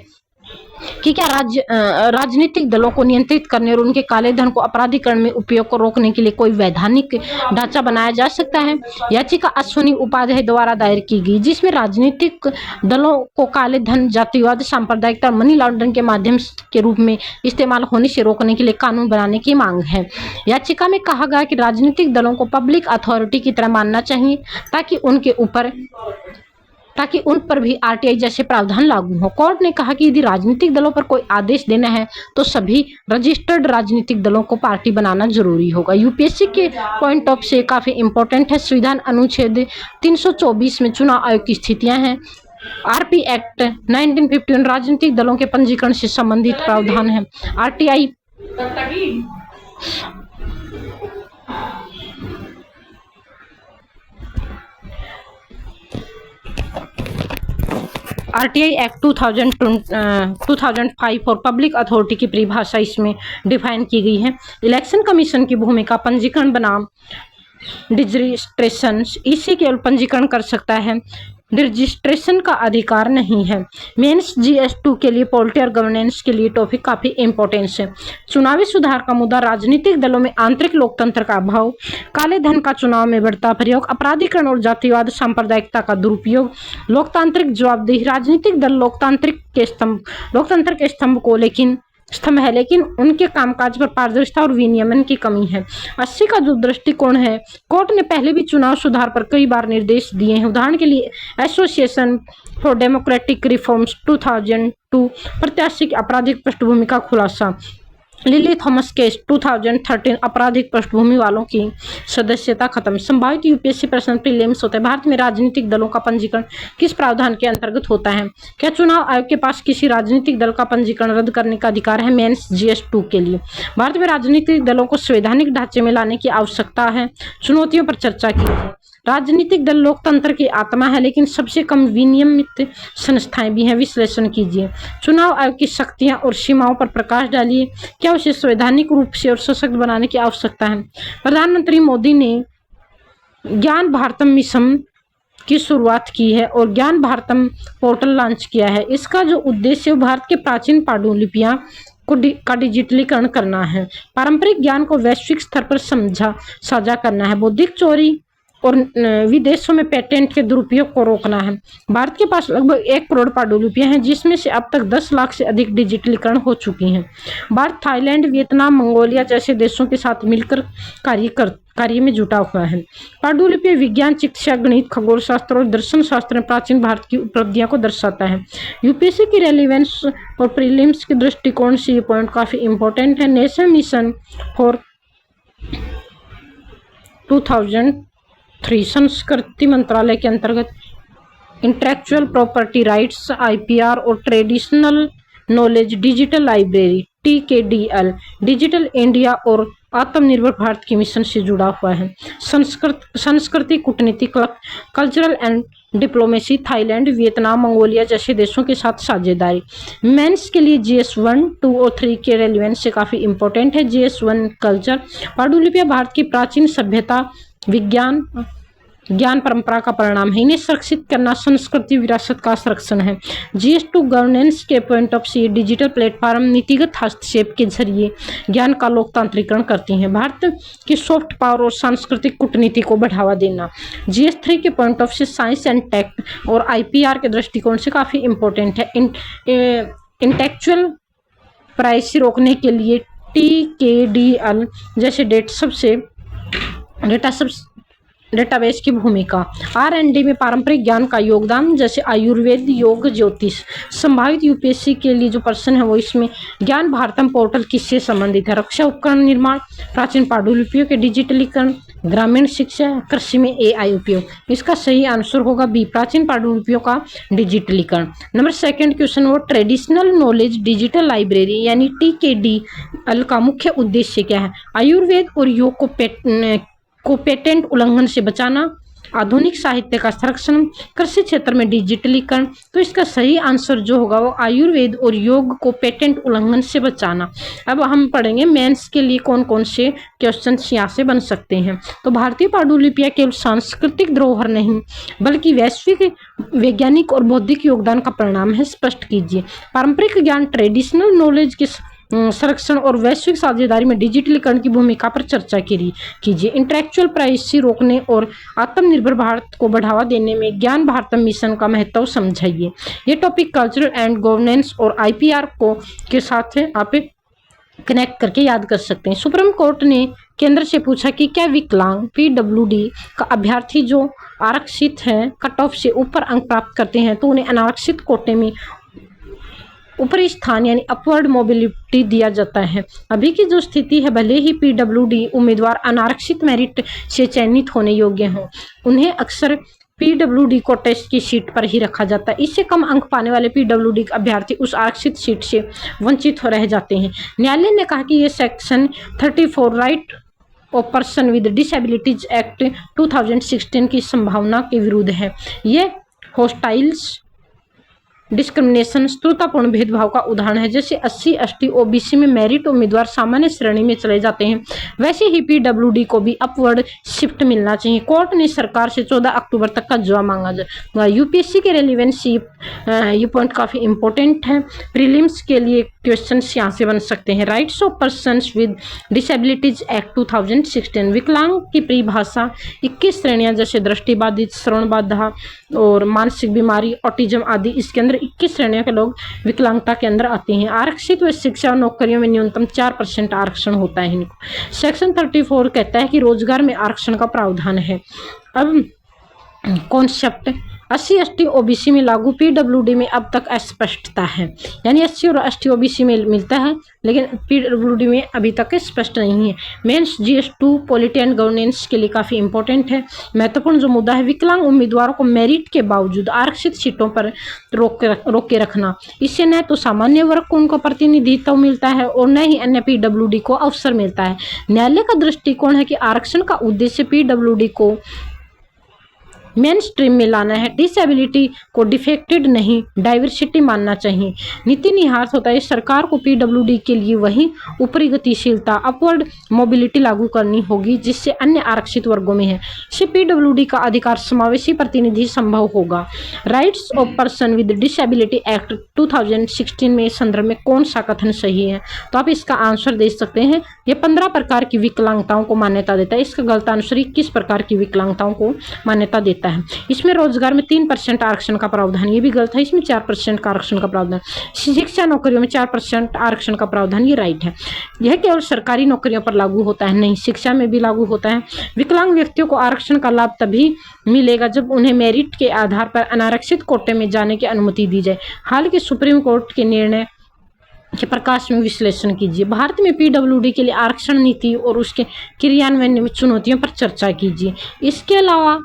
कि क्या राजनीतिक दलों को नियंत्रित करने और उनके काले धन को अपराधीकरण में उपयोग को रोकने के लिए कोई वैधानिक ढांचा बनाया जा सकता है। याचिका अश्विनी उपाध्याय द्वारा दायर की गई, जिसमें राजनीतिक दलों को काले धन, जातिवाद, सांप्रदायिकता और मनी लॉन्ड्रिंग के माध्यम के रूप में इस्तेमाल होने से रोकने के लिए कानून बनाने की मांग है। याचिका में कहा गया कि राजनीतिक दलों को पब्लिक अथॉरिटी की तरह मानना चाहिए ताकि उन पर भी आरटीआई जैसे प्रावधान लागू हो। कोर्ट ने कहा कि यदि राजनीतिक दलों पर कोई आदेश देना है तो सभी रजिस्टर्ड राजनीतिक दलों को पार्टी बनाना जरूरी होगा। यूपीएससी के पॉइंट ऑफ से काफी इंपॉर्टेंट है। संविधान अनुच्छेद 324 में चुनाव आयोग की स्थितियां हैं। आरपी एक्ट 1951 राजनीतिक दलों के पंजीकरण से संबंधित प्रावधान है। आरटीआई आरटीआई एक्ट 2005 और पब्लिक अथॉरिटी की परिभाषा इसमें डिफाइन की गई है। इलेक्शन कमीशन की भूमिका पंजीकरण बनाम रजिस्ट्रेशन, इसे केवल पंजीकरण कर सकता है, रजिस्ट्रेशन का अधिकार नहीं है। मेंस GS2 के लिए पॉलिटी और गवर्नेंस के लिए टॉपिक काफी इंपॉर्टेंस है। चुनावी सुधार का मुद्दा राजनीतिक दलों में आंतरिक लोकतंत्र का अभाव, काले धन का चुनाव में बढ़ता प्रयोग, अपराधीकरण और जातिवाद, सांप्रदायिकता का दुरुपयोग, लोकतांत्रिक जवाबदेही। राजनीतिक दल लोकतंत्र के स्तंभ है, लेकिन उनके कामकाज पर पारदर्शिता और विनियमन की कमी है। 80 का जो दृष्टिकोण है, कोर्ट ने पहले भी चुनाव सुधार पर कई बार निर्देश दिए हैं। उदाहरण के लिए एसोसिएशन फॉर डेमोक्रेटिक रिफॉर्म्स 2002, प्रत्याशी की आपराधिक पृष्ठभूमि का खुलासा, लिली थॉमस केस 2013, आपराधिक पृष्ठभूमि वालों की सदस्यता खत्म। संभावित यूपीएससी प्रश्न प्रीलिम्स होते हैं। भारत में राजनीतिक दलों का पंजीकरण किस प्रावधान के अंतर्गत होता है? क्या चुनाव आयोग के पास किसी राजनीतिक दल का पंजीकरण रद्द करने का अधिकार है? मेंस GS2 के लिए भारत में राजनीतिक दलों को संवैधानिक ढांचे में लाने की आवश्यकता है। चुनौतियों पर चर्चा की है। राजनीतिक दल लोकतंत्र की आत्मा है, लेकिन सबसे कम विनियमित संस्थाएं भी हैं। विश्लेषण कीजिए। चुनाव आयोग की शक्तियां और सीमाओं पर प्रकाश डालिए। क्या उसे संवैधानिक रूप से और सशक्त बनाने की आवश्यकता है? प्रधानमंत्री मोदी ने ज्ञान भारतम मिशन की शुरुआत की है और ज्ञान भारतम पोर्टल लॉन्च किया है। इसका जो उद्देश्य भारत के प्राचीन पांडुलिपियां का डिजिटलीकरण करना है, पारंपरिक ज्ञान को वैश्विक स्तर पर साझा करना है, बौद्धिक चोरी और विदेशों में पेटेंट के दुरुपयोग को रोकना है। भारत के पास लगभग 1 करोड़ पांडुलिपियां हैं, जिसमें से अब तक 10 लाख से अधिक डिजिटलीकरण हो चुकी हैं। भारत थाईलैंड, वियतनाम, मंगोलिया जैसे देशों के साथ मिलकर कार्य में जुटा हुआ है। पांडुलिपि विज्ञान, चिकित्सा, गणित, खगोल शास्त्र और दर्शन शास्त्र में प्राचीन भारत की उपलब्धियों को दर्शाता है। यूपीएससी की रेलिवेंस और प्रीलिम्स के दृष्टिकोण से ये पॉइंट काफी इंपॉर्टेंट है। नेशनल मिशन फॉर 2003 संस्कृति मंत्रालय के अंतर्गत इंटेलेक्चुअल प्रॉपर्टी राइट्स IPR और traditional knowledge digital library TKDL, digital India और आत्मनिर्भर भारत के मिशन से जुड़ा हुआ है। संस्कृति, कूटनीति, cultural and diplomacy, Thailand, Vietnam, Mongolia जैसे देशों के साथ साझेदारी। मेंस के लिए GS1, 2 और 3 के रेलिवेंस से काफी इंपॉर्टेंट है। GS1 कल्चर, पांडुलिपियां भारत की प्राचीन सभ्यता, विज्ञान, ज्ञान परंपरा का परिणाम है। इन्हें संरक्षित करना संस्कृति विरासत का संरक्षण है। GS2 गवर्नेंस के पॉइंट ऑफ से डिजिटल प्लेटफॉर्म नीतिगत हस्तक्षेप के जरिए ज्ञान का लोकतांत्रिकरण करती हैं। भारत की सॉफ्ट पावर और सांस्कृतिक कूटनीति को बढ़ावा देना। GS3 के पॉइंट ऑफ से साइंस एंड टेक और IPR के दृष्टिकोण से काफी इंपॉर्टेंट है। इंटेलेक्चुअल प्राइवेसी रोकने के लिए TKDL जैसे डेटाबेस की भूमिका। R&D में पारंपरिक ज्ञान का योगदान, जैसे आयुर्वेद, योग, ज्योतिष। संभावित यूपीएससी के लिए जो प्रश्न है वो इसमें ज्ञान भारतम पोर्टल किससे संबंधित है? रक्षा उपकरण निर्माण, प्राचीन पांडुलिपियों के डिजिटलीकरण, ग्रामीण शिक्षा, कृषि में AI उपयोग। इसका सही आंसर होगा B, प्राचीन पांडुलिपियों का डिजिटलीकरण। नंबर 2 क्वेश्चन वो ट्रेडिशनल नॉलेज डिजिटल लाइब्रेरी यानी TKDL का मुख्य उद्देश्य क्या है? आयुर्वेद और योग को पेटेंट उल्लंघन से बचाना, आधुनिक साहित्य का संरक्षण, कृषि क्षेत्र में डिजिटलीकरण। तो इसका सही आंसर जो होगा वो आयुर्वेद और योग को पेटेंट उल्लंघन से बचाना। अब हम पढ़ेंगे मेंस के लिए कौन कौन से क्वेश्चन यहाँ से बन सकते हैं। तो भारतीय पांडुलिपियां केवल सांस्कृतिक धरोहर नहीं बल्कि वैश्विक वैज्ञानिक और बौद्धिक योगदान का परिणाम है, स्पष्ट कीजिए। पारंपरिक ज्ञान ट्रेडिशनल नॉलेज के संरक्षण और वैश्विक साझेदारी में डिजिटलीकरण की भूमिका पर चर्चा कीजिए। इंटेलेक्चुअल प्राइवेसी रोकने और आत्मनिर्भर भारत को बढ़ावा देने में ज्ञान भारतम मिशन का महत्व समझाइए। ये टॉपिक कल्चरल एंड गवर्नेंस और IPR के साथ है, आप कनेक्ट करके याद कर सकते हैं। सुप्रीम कोर्ट ने केंद्र से पूछा कि क्या विकलांग PWD का अभ्यर्थी जो आरक्षित है कट ऑफ से ऊपर अंक प्राप्त करते हैं तो उन्हें अनारक्षित कोटे में ऊपरी स्थान यानी अपवर्ड मोबिलिटी दिया जाता है। अभी की जो स्थिति है, भले ही PWD उम्मीदवार अनारक्षित मेरिट से चयनित होने योग्य हों, उन्हें अक्सर PWD को टेस्ट की सीट पर ही रखा जाता है। इससे कम अंक पाने वाले PWD अभ्यर्थी उस आरक्षित सीट से वंचित हो रह जाते हैं। न्यायालय ने कहा कि ये section 34 right of person with disabilities act 2016 की संभावना के विरुद्ध है। ये हॉस्टाइल्स डिस्क्रिमिनेशन श्रुतापूर्ण भेदभाव का उदाहरण है। जैसे SC ST OBC में मेरिट उम्मीदवार सामान्य श्रेणी में चले जाते हैं, वैसे ही PWD को भी अपवर्ड शिफ्ट मिलना चाहिए। कोर्ट ने सरकार से 14 अक्टूबर तक का जवाब मांगा। UPSC के रेलिवेंसी ये पॉइंट काफी इंपॉर्टेंट है। प्रीलिम्स के लिए क्वेश्चन यहाँ से बन सकते हैं। Rights of persons with disabilities act 2016, विकलांग की परिभाषा 21 श्रेणियां जैसे दृष्टिबाधित, श्रवण बाधा और मानसिक बीमारी, ऑटिज्म आदि, इसके अंदर 21 श्रेणियों के लोग विकलांगता के अंदर आते हैं। आरक्षित व शिक्षा और नौकरियों में न्यूनतम 4% आरक्षण होता है इनको। सेक्शन 34 कहता है कि रोजगार में आरक्षण का प्रावधान है। अब कॉन्सेप्ट SC ST OBC में लागू, PWD में अब तक अस्पष्टता है, यानी SC और ST OBC में मिलता है लेकिन PWD में अभी तक स्पष्ट नहीं है। Mains GS2 polity and governance के लिए काफ़ी इंपॉर्टेंट है। महत्वपूर्ण जो मुद्दा है, विकलांग उम्मीदवारों को मेरिट के बावजूद आरक्षित सीटों पर रोक के रखना। इससे न तो सामान्य वर्ग को उनको प्रतिनिधित्व मिलता है और न ही अन्य PWD को अवसर मिलता है। न्यायालय का दृष्टिकोण है कि आरक्षण का उद्देश्य PWD को मेन स्ट्रीम में लाना है, डिसेबिलिटी को डिफेक्टेड नहीं डाइवर्सिटी मानना चाहिए। नीति निहितार्थ होता है सरकार को PWD के लिए वही ऊपरी गतिशीलता अपवर्ड मोबिलिटी लागू करनी होगी जिससे अन्य आरक्षित वर्गों में है। इससे PWD का अधिकार समावेशी प्रतिनिधि संभव होगा। Rights of person with disability act 2016 में इस संदर्भ में कौन सा कथन सही है? तो आप इसका आंसर दे सकते हैं, ये 15 प्रकार की विकलांगताओं को मान्यता देता है। इसका गलत आंसर 21 प्रकार की विकलांगताओं को मान्यता देता है। इसमें रोजगार में 3% आरक्षण का प्रावधान, ये भी गलत है। इसमें 4% का आरक्षण का प्रावधान। शिक्षा नौकरियों में 4% आरक्षण का प्रावधान, ये राइट है। यह केवल सरकारी नौकरियों पर लागू होता है, नहीं, शिक्षा में भी लागू होता है। विकलांग व्यक्तियों को आरक्षण का लाभ तभी मिलेगा जब उन्हें मेरिट के आधार पर अनारक्षित कोटे में जाने की अनुमति दी जाए। हाल के सुप्रीम कोर्ट के निर्णय के प्रकाश में विश्लेषण कीजिए। भारत में PWD के लिए आरक्षण नीति और उसके क्रियान्वयन में चुनौतियों पर चर्चा कीजिए। इसके अलावा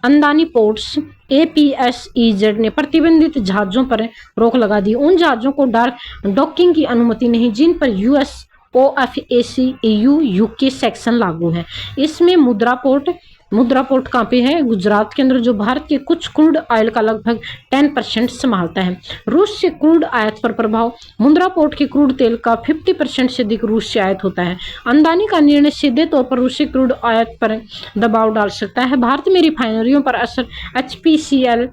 अंदानी पोर्ट्स APSEZ ने प्रतिबंधित जहाजों पर रोक लगा दी। उन जहाजों को डॉकिंग की अनुमति नहीं जिन पर US OFAC EU UK section लागू है। इसमें मुद्रा पोर्ट कहाँ पे है? गुजरात के अंदर, जो भारत के कुछ क्रूड ऑयल का लगभग 10% संभालता है। रूस से क्रूड आयात पर प्रभाव, मुद्रा पोर्ट के क्रूड तेल का 50% से अधिक रूस से आयात होता है। अंदानी का निर्णय सीधे तौर पर रूसी क्रूड आयात पर दबाव डाल सकता है। भारत में रिफाइनरियों पर असर, HPCL,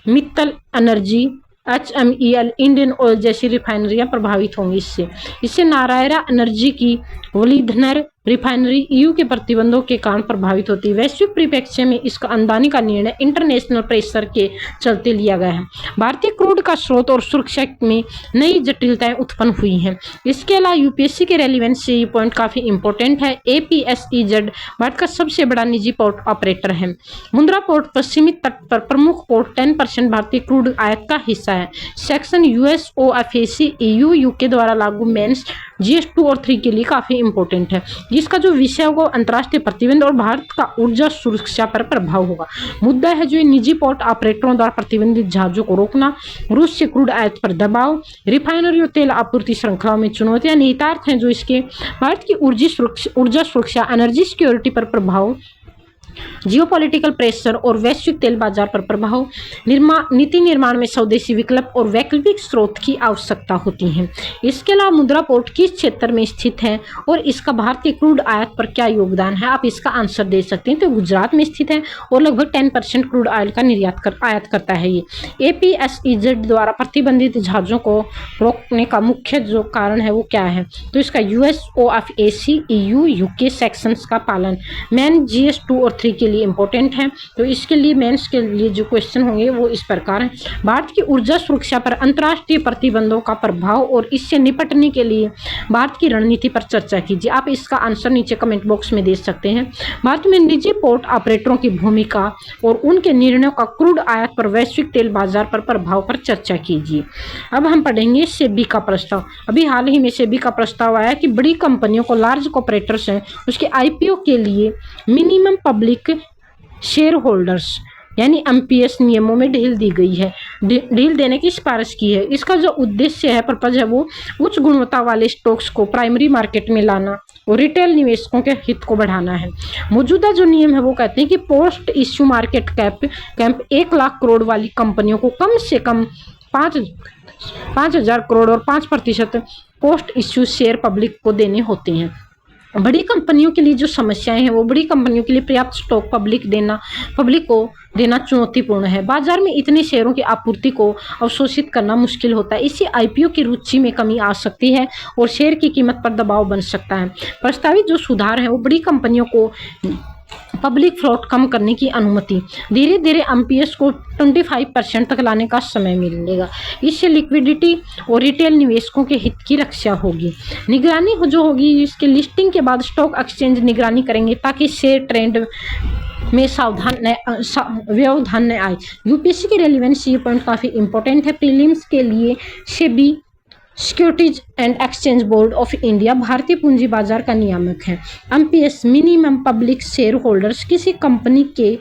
Mittal energy, HMEL, Indian oil जैसी रिफाइनरियां प्रभावित होंगी। इससे नारायणा एनर्जी की वलीधनर रिफाइनरी EU के प्रतिबंधों के कारण प्रभावित होती है। वैश्विक परिप्रेक्ष्य में इसका अंदानी का निर्णय इंटरनेशनल प्रेशर के चलते लिया गया है। भारतीय क्रूड का स्रोत और सुरक्षा में नई जटिलताएं उत्पन्न हुई हैं। इसके अलावा UPSC के रेलिवेंसी पॉइंट काफी इंपॉर्टेंट है। APSEZ भारत का सबसे बड़ा निजी पोर्ट ऑपरेटर है। मुद्रा पोर्ट पश्चिमी तट पर प्रमुख पोर्ट 10% भारतीय क्रूड आयात का हिस्सा है। Section US OFAC EU UK द्वारा लागू मेंस GS2 और 3 के लिए काफी इंपॉर्टेंट है, जिसका जो विषय होगा अंतर्राष्ट्रीय प्रतिबंध और भारत का ऊर्जा सुरक्षा पर प्रभाव होगा। मुद्दा है जो निजी पोर्ट ऑपरेटरों द्वारा प्रतिबंधित जहाजों को रोकना, रूस से क्रूड आयात पर दबाव, रिफाइनरी और तेल आपूर्ति श्रृंखलाओं में चुनौतियां। निहितार्थ हैं जो इसके भारत की ऊर्जा सुरक्षा एनर्जी सिक्योरिटी पर प्रभाव जियोपॉलिटिकल प्रेशर और वैश्विक तेल बाजार पर प्रभाव, नीति निर्माण में स्वदेशी विकल्प और वैकल्पिक स्रोत की आवश्यकता होती है। इसके अलावा मुद्रा पोर्ट किस क्षेत्र में स्थित है और इसका भारतीय क्रूड आयात पर क्या योगदान है, आप इसका आंसर दे सकते हैं। तो गुजरात में स्थित है और लगभग 10% क्रूड ऑयल का आयात करता है। ये APSEZ द्वारा प्रतिबंधित जहाजों को रोकने का मुख्य जो कारण है वो क्या है, तो इसका USOFAC EU UK सेक्शंस का पालन। मेन GS 2 और 3 के लिए इंपॉर्टेंट है, तो इसके लिए मेंस के लिए जो क्वेश्चन होंगे वो इस प्रकार है। भारत की ऊर्जा सुरक्षा पर अंतर्राष्ट्रीय प्रतिबंधों का प्रभाव और इससे निपटने के लिए भारत की रणनीति पर चर्चा कीजिए। आप इसका आंसर नीचे कमेंट बॉक्स में दे सकते हैं। भारत में निजी पोर्ट ऑपरेटरों की भूमिका और उनके निर्णयों का क्रूड आयात पर वैश्विक तेल बाजार पर प्रभाव पर चर्चा कीजिए। अब हम पढ़ेंगे सेबी का प्रस्ताव। अभी हाल ही में सेबी का प्रस्ताव आया कि बड़ी कंपनियों को, लार्ज कॉर्पोरेटर्स हैं, उसके IPO के लिए मिनिमम पब्लिक शेयर होल्डर्स यानी MPS नियमों में ढील दी गई है, ढील देने की सिफारिश की है। इसका जो उद्देश्य है, पर्पज है, वो उच्च गुणवत्ता वाले स्टॉक्स को प्राइमरी मार्केट में लाना और रिटेल निवेशकों के हित को बढ़ाना है। मौजूदा जो नियम है वो कहते हैं कि post issue market cap 1 lakh crore वाली कंपनियों को कम से कम 5,000 करोड़ और 5% पोस्ट इश्यू शेयर पब्लिक को देने होते हैं। बड़ी कंपनियों के लिए जो समस्याएं हैं वो बड़ी कंपनियों के लिए पर्याप्त स्टॉक पब्लिक को देना चुनौतीपूर्ण है। बाजार में इतने शेयरों की आपूर्ति को अवशोषित करना मुश्किल होता है। इससे IPO की रुचि में कमी आ सकती है और शेयर की कीमत पर दबाव बन सकता है। प्रस्तावित जो सुधार है वो बड़ी कंपनियों को पब्लिक फ्लोट कम करने की अनुमति, धीरे धीरे MPS को 25% तक लाने का समय मिलेगा। इससे लिक्विडिटी और रिटेल निवेशकों के हित की रक्षा होगी। निगरानी जो होगी, इसके लिस्टिंग के बाद स्टॉक एक्सचेंज निगरानी करेंगे ताकि शेयर ट्रेंड में व्यवधान न आए। UPSC की रेलिवेंस ये पॉइंट काफ़ी इंपॉर्टेंट है। प्रीलिम्स के लिए SEBI securities and exchange board of India भारतीय पूंजी बाजार का नियामक है। MPS minimum public share holders किसी कंपनी के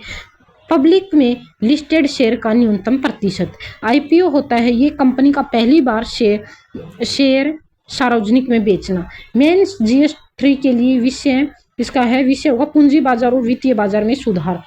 पब्लिक में लिस्टेड शेयर का न्यूनतम प्रतिशत। IPO होता है ये कंपनी का पहली बार शेयर सार्वजनिक में बेचना। मेंस GS 3 के लिए विषय होगा पूंजी बाजार और वित्तीय बाजार में सुधार।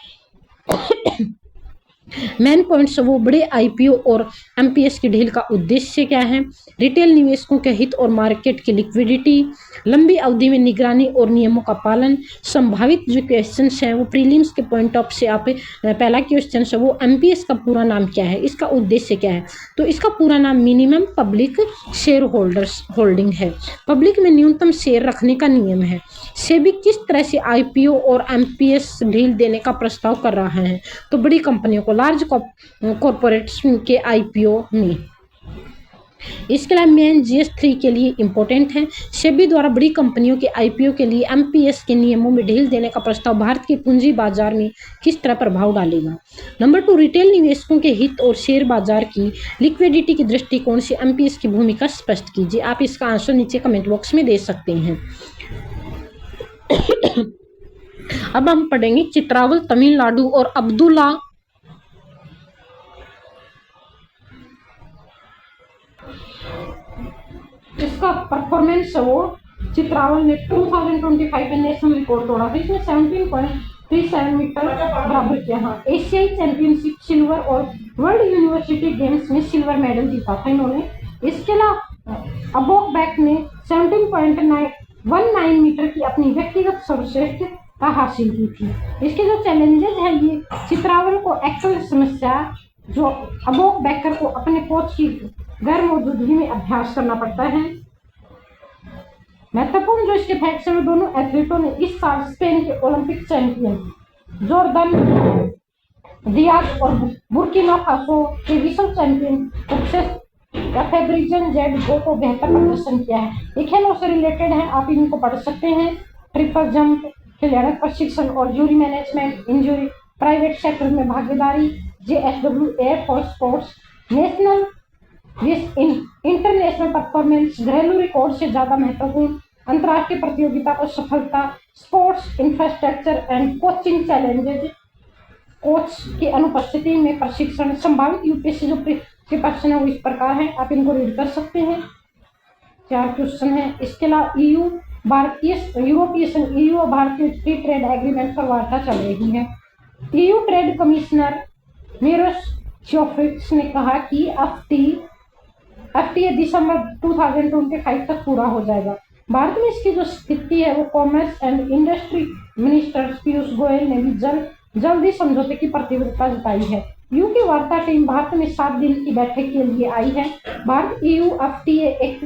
मेन पॉइंट्स वो बड़े IPO और MPS की ढील का उद्देश्य क्या है, रिटेल निवेशकों के हित और मार्केट की लिक्विडिटी, लंबी अवधि में निगरानी और नियमों का पालन। संभावित जो क्वेश्चन हैं वो प्रीलिम्स के पॉइंट ऑफ से आप पहला क्वेश्चन है वो MPS का पूरा नाम क्या है, इसका उद्देश्य क्या है, तो इसका पूरा नाम मिनिमम पब्लिक शेयर होल्डिंग है। पब्लिक में न्यूनतम शेयर रखने का नियम है। सेबी किस तरह से IPO और MPS ढील देने का प्रस्ताव कर रहा है, तो बड़ी कंपनियों को, लार्ज कॉर्पोरेट्स के IPO में। इसके अलावा मेन GS 3 के लिए इंपॉर्टेंट है। सेबी द्वारा बड़ी कंपनियों के IPO के लिए MPS के नियमों में ढील देने का प्रस्ताव भारत के पूंजी बाजार में किस तरह प्रभाव डालेगा। नंबर 2, रिटेल निवेशकों के हित और शेयर बाजार की लिक्विडिटी के दृष्टिकोण से MPS की भूमिका स्पष्ट कीजिए। आप इसका आंसर नीचे कमेंट बॉक्स में दे सकते हैं। अब हम पढ़ेंगे चित्रावल तमिलनाडु और अब्दुल्ला इसका परफॉर्मेंस वो चित्रावल ने 2025 में नेशनल रिकॉर्ड तोड़ा था। इसमें 17.37 मीटर बराबर किया। हाँ, एशियाई चैंपियनशिप सिल्वर और वर्ल्ड यूनिवर्सिटी गेम्स में सिल्वर मेडल जीता था इन्होंने। इसके अलावा अबोक बैक ने 17.19 मीटर की अपनी व्यक्तिगत सर्वश्रेष्ठता हासिल की थी। इसके जो चैलेंजेस है, ये चित्रावल को एक्चुअल समस्या जो अबोक बैकर को अपने कोच की गैर मौजूदगी में अभ्यास करना पड़ता है। महत्वपूर्ण जो इसके फैक्ट्स हैं, दोनों एथलीटों ने इस साल स्पेन के ओलंपिक चैंपियन जोर्डन दियाज और बुर्किना फासो के विश्व चैंपियन फेब्रिजन जेडगो को बेहतर प्रदर्शन किया है। ये खेलों से रिलेटेड है, आप इनको पढ़ सकते हैं। ट्रिपल जंप, खिलाड़ी प्रशिक्षण और jury management, injury, private sector में भागीदारी, JSW air force sports, national international performance, घरेलू रिकॉर्ड से ज्यादा महत्वपूर्ण, अंतर्राष्ट्रीय प्रतियोगिता को सफलता, sports infrastructure and coaching challenges, coach की अनुपस्थिति में प्रशिक्षण। संभावित UPSC जो प्रश्न है वो इस प्रकार है, आप इनको रीड कर सकते हैं। 4 क्वेश्चन है। इसके अलावा यूरोपीय संघ EU और भारतीय फ्री ट्रेड एग्रीमेंट पर वार्ता चल रही है। EU ट्रेड कमिश्नर मिरोस्लाव ने कहा कि FTA दिसंबर 2025 तक पूरा हो जाएगा। भारत में इसकी जो स्थिति है वो commerce and industry minister Piyush Goyal ने भी जल्दी समझौते की प्रतिबद्धता जताई है। यूं की वार्ता टीम भारत में 7 दिन की बैठक के लिए आई है। भारत EU FTA एक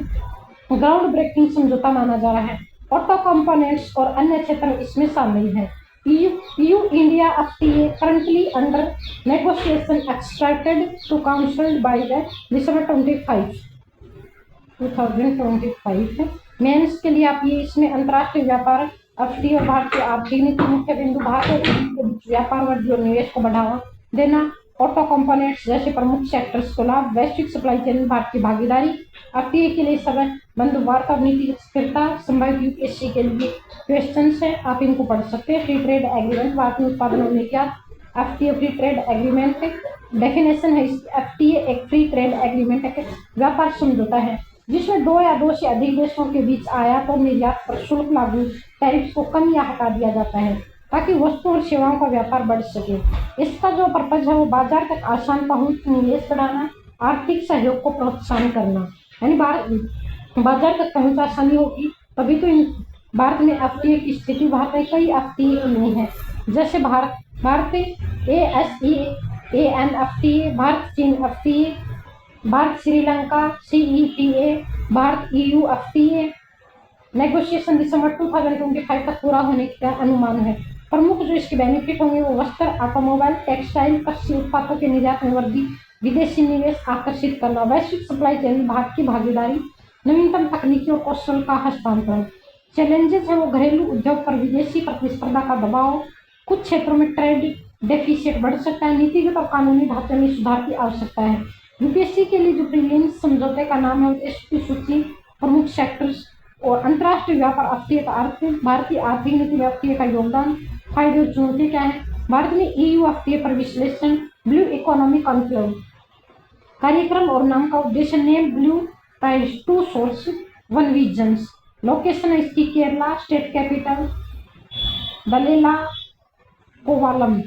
ग्राउंड ब्रेकिंग समझौता माना जा रहा है। ऑटो कंपोनेंट्स और अन्य क्षेत्र इसमें शामिल हैं। EU India FTA currently under negotiation extracted to council by the December 2025 है। मेंस के लिए आप ये इसमें अंतर्राष्ट्रीय व्यापार FTA और भारत की आर्थिक नीति मुख्य बिंदु भारत और EU के बीच व्यापार वृद्धि और निवेश को बढ़ावा देना, ऑटो कंपोनेंट्स जैसे प्रमुख सेक्टर्स को लाभ, वैश्विक सप्लाई चेन में भारत की भागीदारी, FTA के लिए संबंध वार्ता नीति स्थिरता, संभावित UPSC के लिए क्वेश्चंस है, आप इनको पढ़ सकते हैं। फ्री ट्रेड एग्रीमेंट भारत में उत्पादन और निर्यात, FTA फ्री ट्रेड एग्रीमेंट है। डेफिनेशन है FTA एक फ्री ट्रेड एग्रीमेंट है, व्यापार समझौता है जिसमें 2 या 2 से अधिक देशों के बीच आयात और निर्यात पर शुल्क लागू टैरिफ को कम या हटा दिया जाता है ताकि वस्तु और सेवाओं का व्यापार बढ़ सके। इसका जो पर्पज है वो बाजार तक आसान पहुंच, निवेश बढ़ाना, आर्थिक सहयोग को प्रोत्साहन करना, यानी बाजार तक पहुंच आसानी होगी तभी तो भारत में FTA की स्थिति। भारत में कई FTA नहीं है जैसे भारत ASEAN FTA, भारत चीन FTA, Bharat Sri Lanka CETA, Bharat EU FTA। Negotiation दिसंबर 2025 तक पूरा होने का अनुमान है। प्रमुख जो इसके बेनिफिट होंगे वो वस्त्र, ऑटोमोबाइल, टेक्सटाइल, कृषि उत्पादों के निर्यात में वृद्धि, विदेशी निवेश आकर्षित करना, वैश्विक सप्लाई चेन में भारत की भागीदारी, नवीनतम तकनीकी और कौशल का हस्तांतरण। चैलेंजेस है वो घरेलू उद्योग पर विदेशी प्रतिस्पर्धा का दबाव, कुछ क्षेत्रों में ट्रेड डेफिसिट बढ़ सकता है, नीतिगत और कानूनी ढांचे में सुधार की आवश्यकता है। UPSC के लिए जो प्रीलिम्स समझौते का नाम है इसकी सूची, प्रमुख सेक्टर्स और अंतर्राष्ट्रीय व्यापार FTA का अर्थ, भारतीय आर्थिक नीति में FTA का योगदान, फायदे और चुनौती क्या है, भारत में EU FTA पर विश्लेषण, ब्लू इकोनॉमी कॉन्क्लेव कार्यक्रम और नाम का उद्देश्य, name blue tiles 2 source 1 visions, location है इसकी केरला, स्टेट कैपिटल बलेला कोवालम,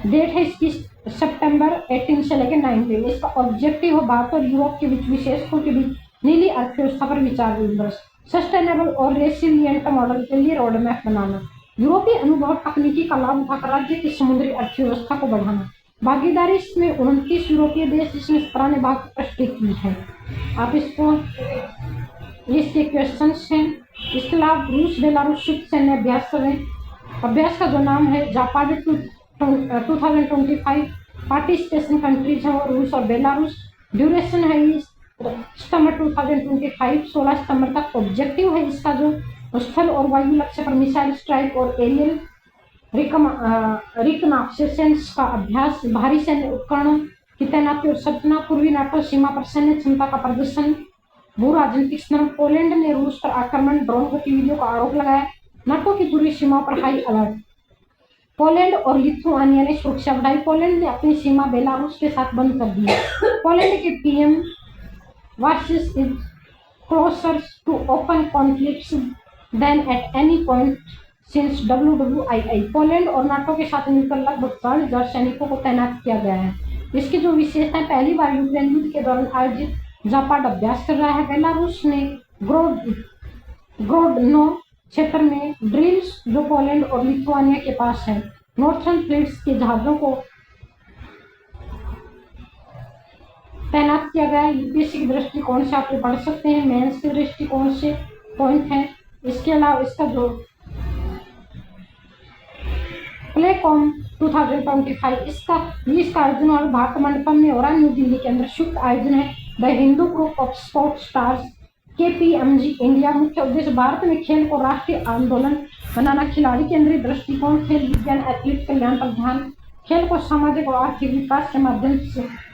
डेट है इसकी सितंबर 18 से लेकर 19। इसका ऑब्जेक्टिव हो भारत और यूरोप के बीच विशेषकों के बीच नीली अर्थव्यवस्था पर विचार विमर्श, सस्टेनेबल और रेसिलिएंट मॉडल के लिए रोड मैप बनाना, यूरोपीय अनुभव तकनीकी का लाभ उठाकर राज्य की समुद्री अर्थव्यवस्था को बढ़ाना। भागीदारी में 29 यूरोपीय देश जिसमें 17 ने भाग पुष्टि की है। आप इसको इसके क्वेश्चंस हैं। इसके अलावा रूस बेलारूस सैन्य अभ्यास का जो नाम है जापान 2025, पार्टिसिपेशन कंट्रीज है वो रूस और बेलारूस, ड्यूरेशन है सितंबर 2025 16 सितंबर तक। ऑब्जेक्टिव है इसका जो स्थल और वायु लक्ष्य पर मिसाइल स्ट्राइक और एरियल रिकनॉक्सेंस का अभ्यास, भारी सैन्य उपकरणों की तैनाती और सचना, पूर्वी नाटो सीमा पर सैन्य क्षमता का प्रदर्शन, भू राजनीतिक संदर्भ, पोलैंड ने रूस पर आक्रमण, ड्रोन गतिविधियों का आरोप लगाया, नाटो की पूर्वी सीमा पर हाई अलर्ट, पोलैंड और लिथुआनिया ने सुरक्षा बढ़ाई, पोलैंड ने अपनी सीमा बेलारूस के साथ बंद कर दी, पोलैंड के PM Varsis is closer to open conflicts than at any point since WWII। Poland और नाटो के साथ मिलकर लगभग 40,000 सैनिकों को तैनात किया गया है। इसकी जो विशेषता है, पहली बार यूक्रेन युद्ध के दौरान आयोजित जापान अभ्यास कर रहा है। बेलारूस ने ग्रोडनो क्षेत्र में ड्रिल्स जो पोलैंड और लिथुआनिया के पास है, नॉर्थर्न फ्लीट्स के जहाजों को तैनात किया गया है। UPSC की दृष्टिकोण से आप पढ़ सकते हैं, मेंस के दृष्टिकोण से पॉइंट है। इसके अलावा इसका जो प्लेकॉम 2025 इसका आयोजन और भारत मंडपम में हो रहा है, न्यू दिल्ली के अंदर संयुक्त आयोजन है। The Hindu group of sports stars KPMG India. मुख्य उद्देश्य भारत में खेल को राष्ट्रीय आंदोलन बनाना, खिलाड़ी केंद्रीय दृष्टिकोण, खेल विज्ञान, एथलीट कल्याण पर ध्यान, खेल को सामाजिक और आर्थिक विकास के माध्यम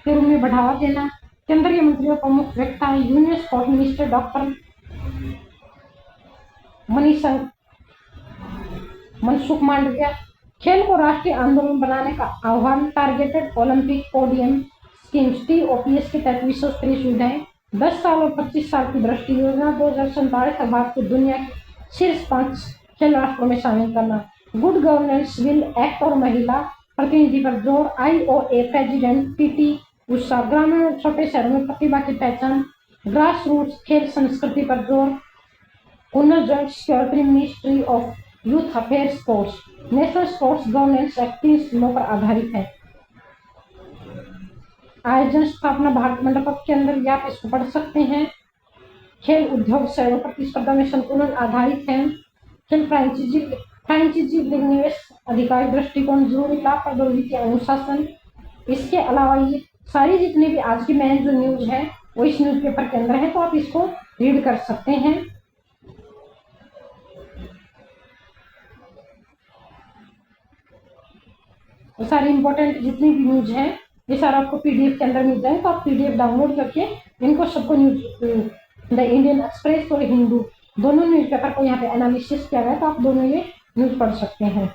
के रूप में बढ़ावा देना। केंद्रीय मंत्रियों प्रमुख वक्ता है union sport minister doctor Mansukh Mandaviya. खेल को राष्ट्रीय आंदोलन बनाने का आह्वान, targeted Olympic podium schemes TOPS के तहत विश्व स्तरीय सुविधाएं, 10 साल और 25 साल की दृष्टि योजना, 2047 तक भारत को दुनिया के शीर्ष 5 खेल राष्ट्रों में शामिल करना। गुड गवर्नेंस बिल एक्ट और महिला प्रतिनिधि पर जोर, IOA प्रेसिडेंट PT उषा, ग्रामीण और छोटे शहरों में प्रतिभा की पहचान, ग्रास रूट्स खेल संस्कृति पर जोर, owner joint security ministry of youth affair sports, national sports governance act 3 स्तंभों पर आधारित है। आयोजन स्थापना भारत मंडप के अंदर, या आप इसको पढ़ सकते हैं। खेल उद्योग सेवा प्रतिस्पर्धा में संतुलन आधारित है। खेल फ्रेंचाइजी निवेश अधिकारी दृष्टिकोण, जरूरी लाभ प्रौद्योगिकी अनुशासन। इसके अलावा ये सारी जितनी भी आज की मेन जो न्यूज है वो इस न्यूज़पेपर के अंदर है, तो आप इसको रीड कर सकते हैं। वो सारी इंपॉर्टेंट जितनी भी न्यूज है ये सारा आपको PDF के अंदर मिल जाए, तो आप PDF डाउनलोड करके इनको सबको न्यूज द इंडियन एक्सप्रेस और हिंदू दोनों न्यूज़पेपर को यहाँ पे एनालिसिस किया गया, तो आप दोनों ये न्यूज पढ़ सकते हैं।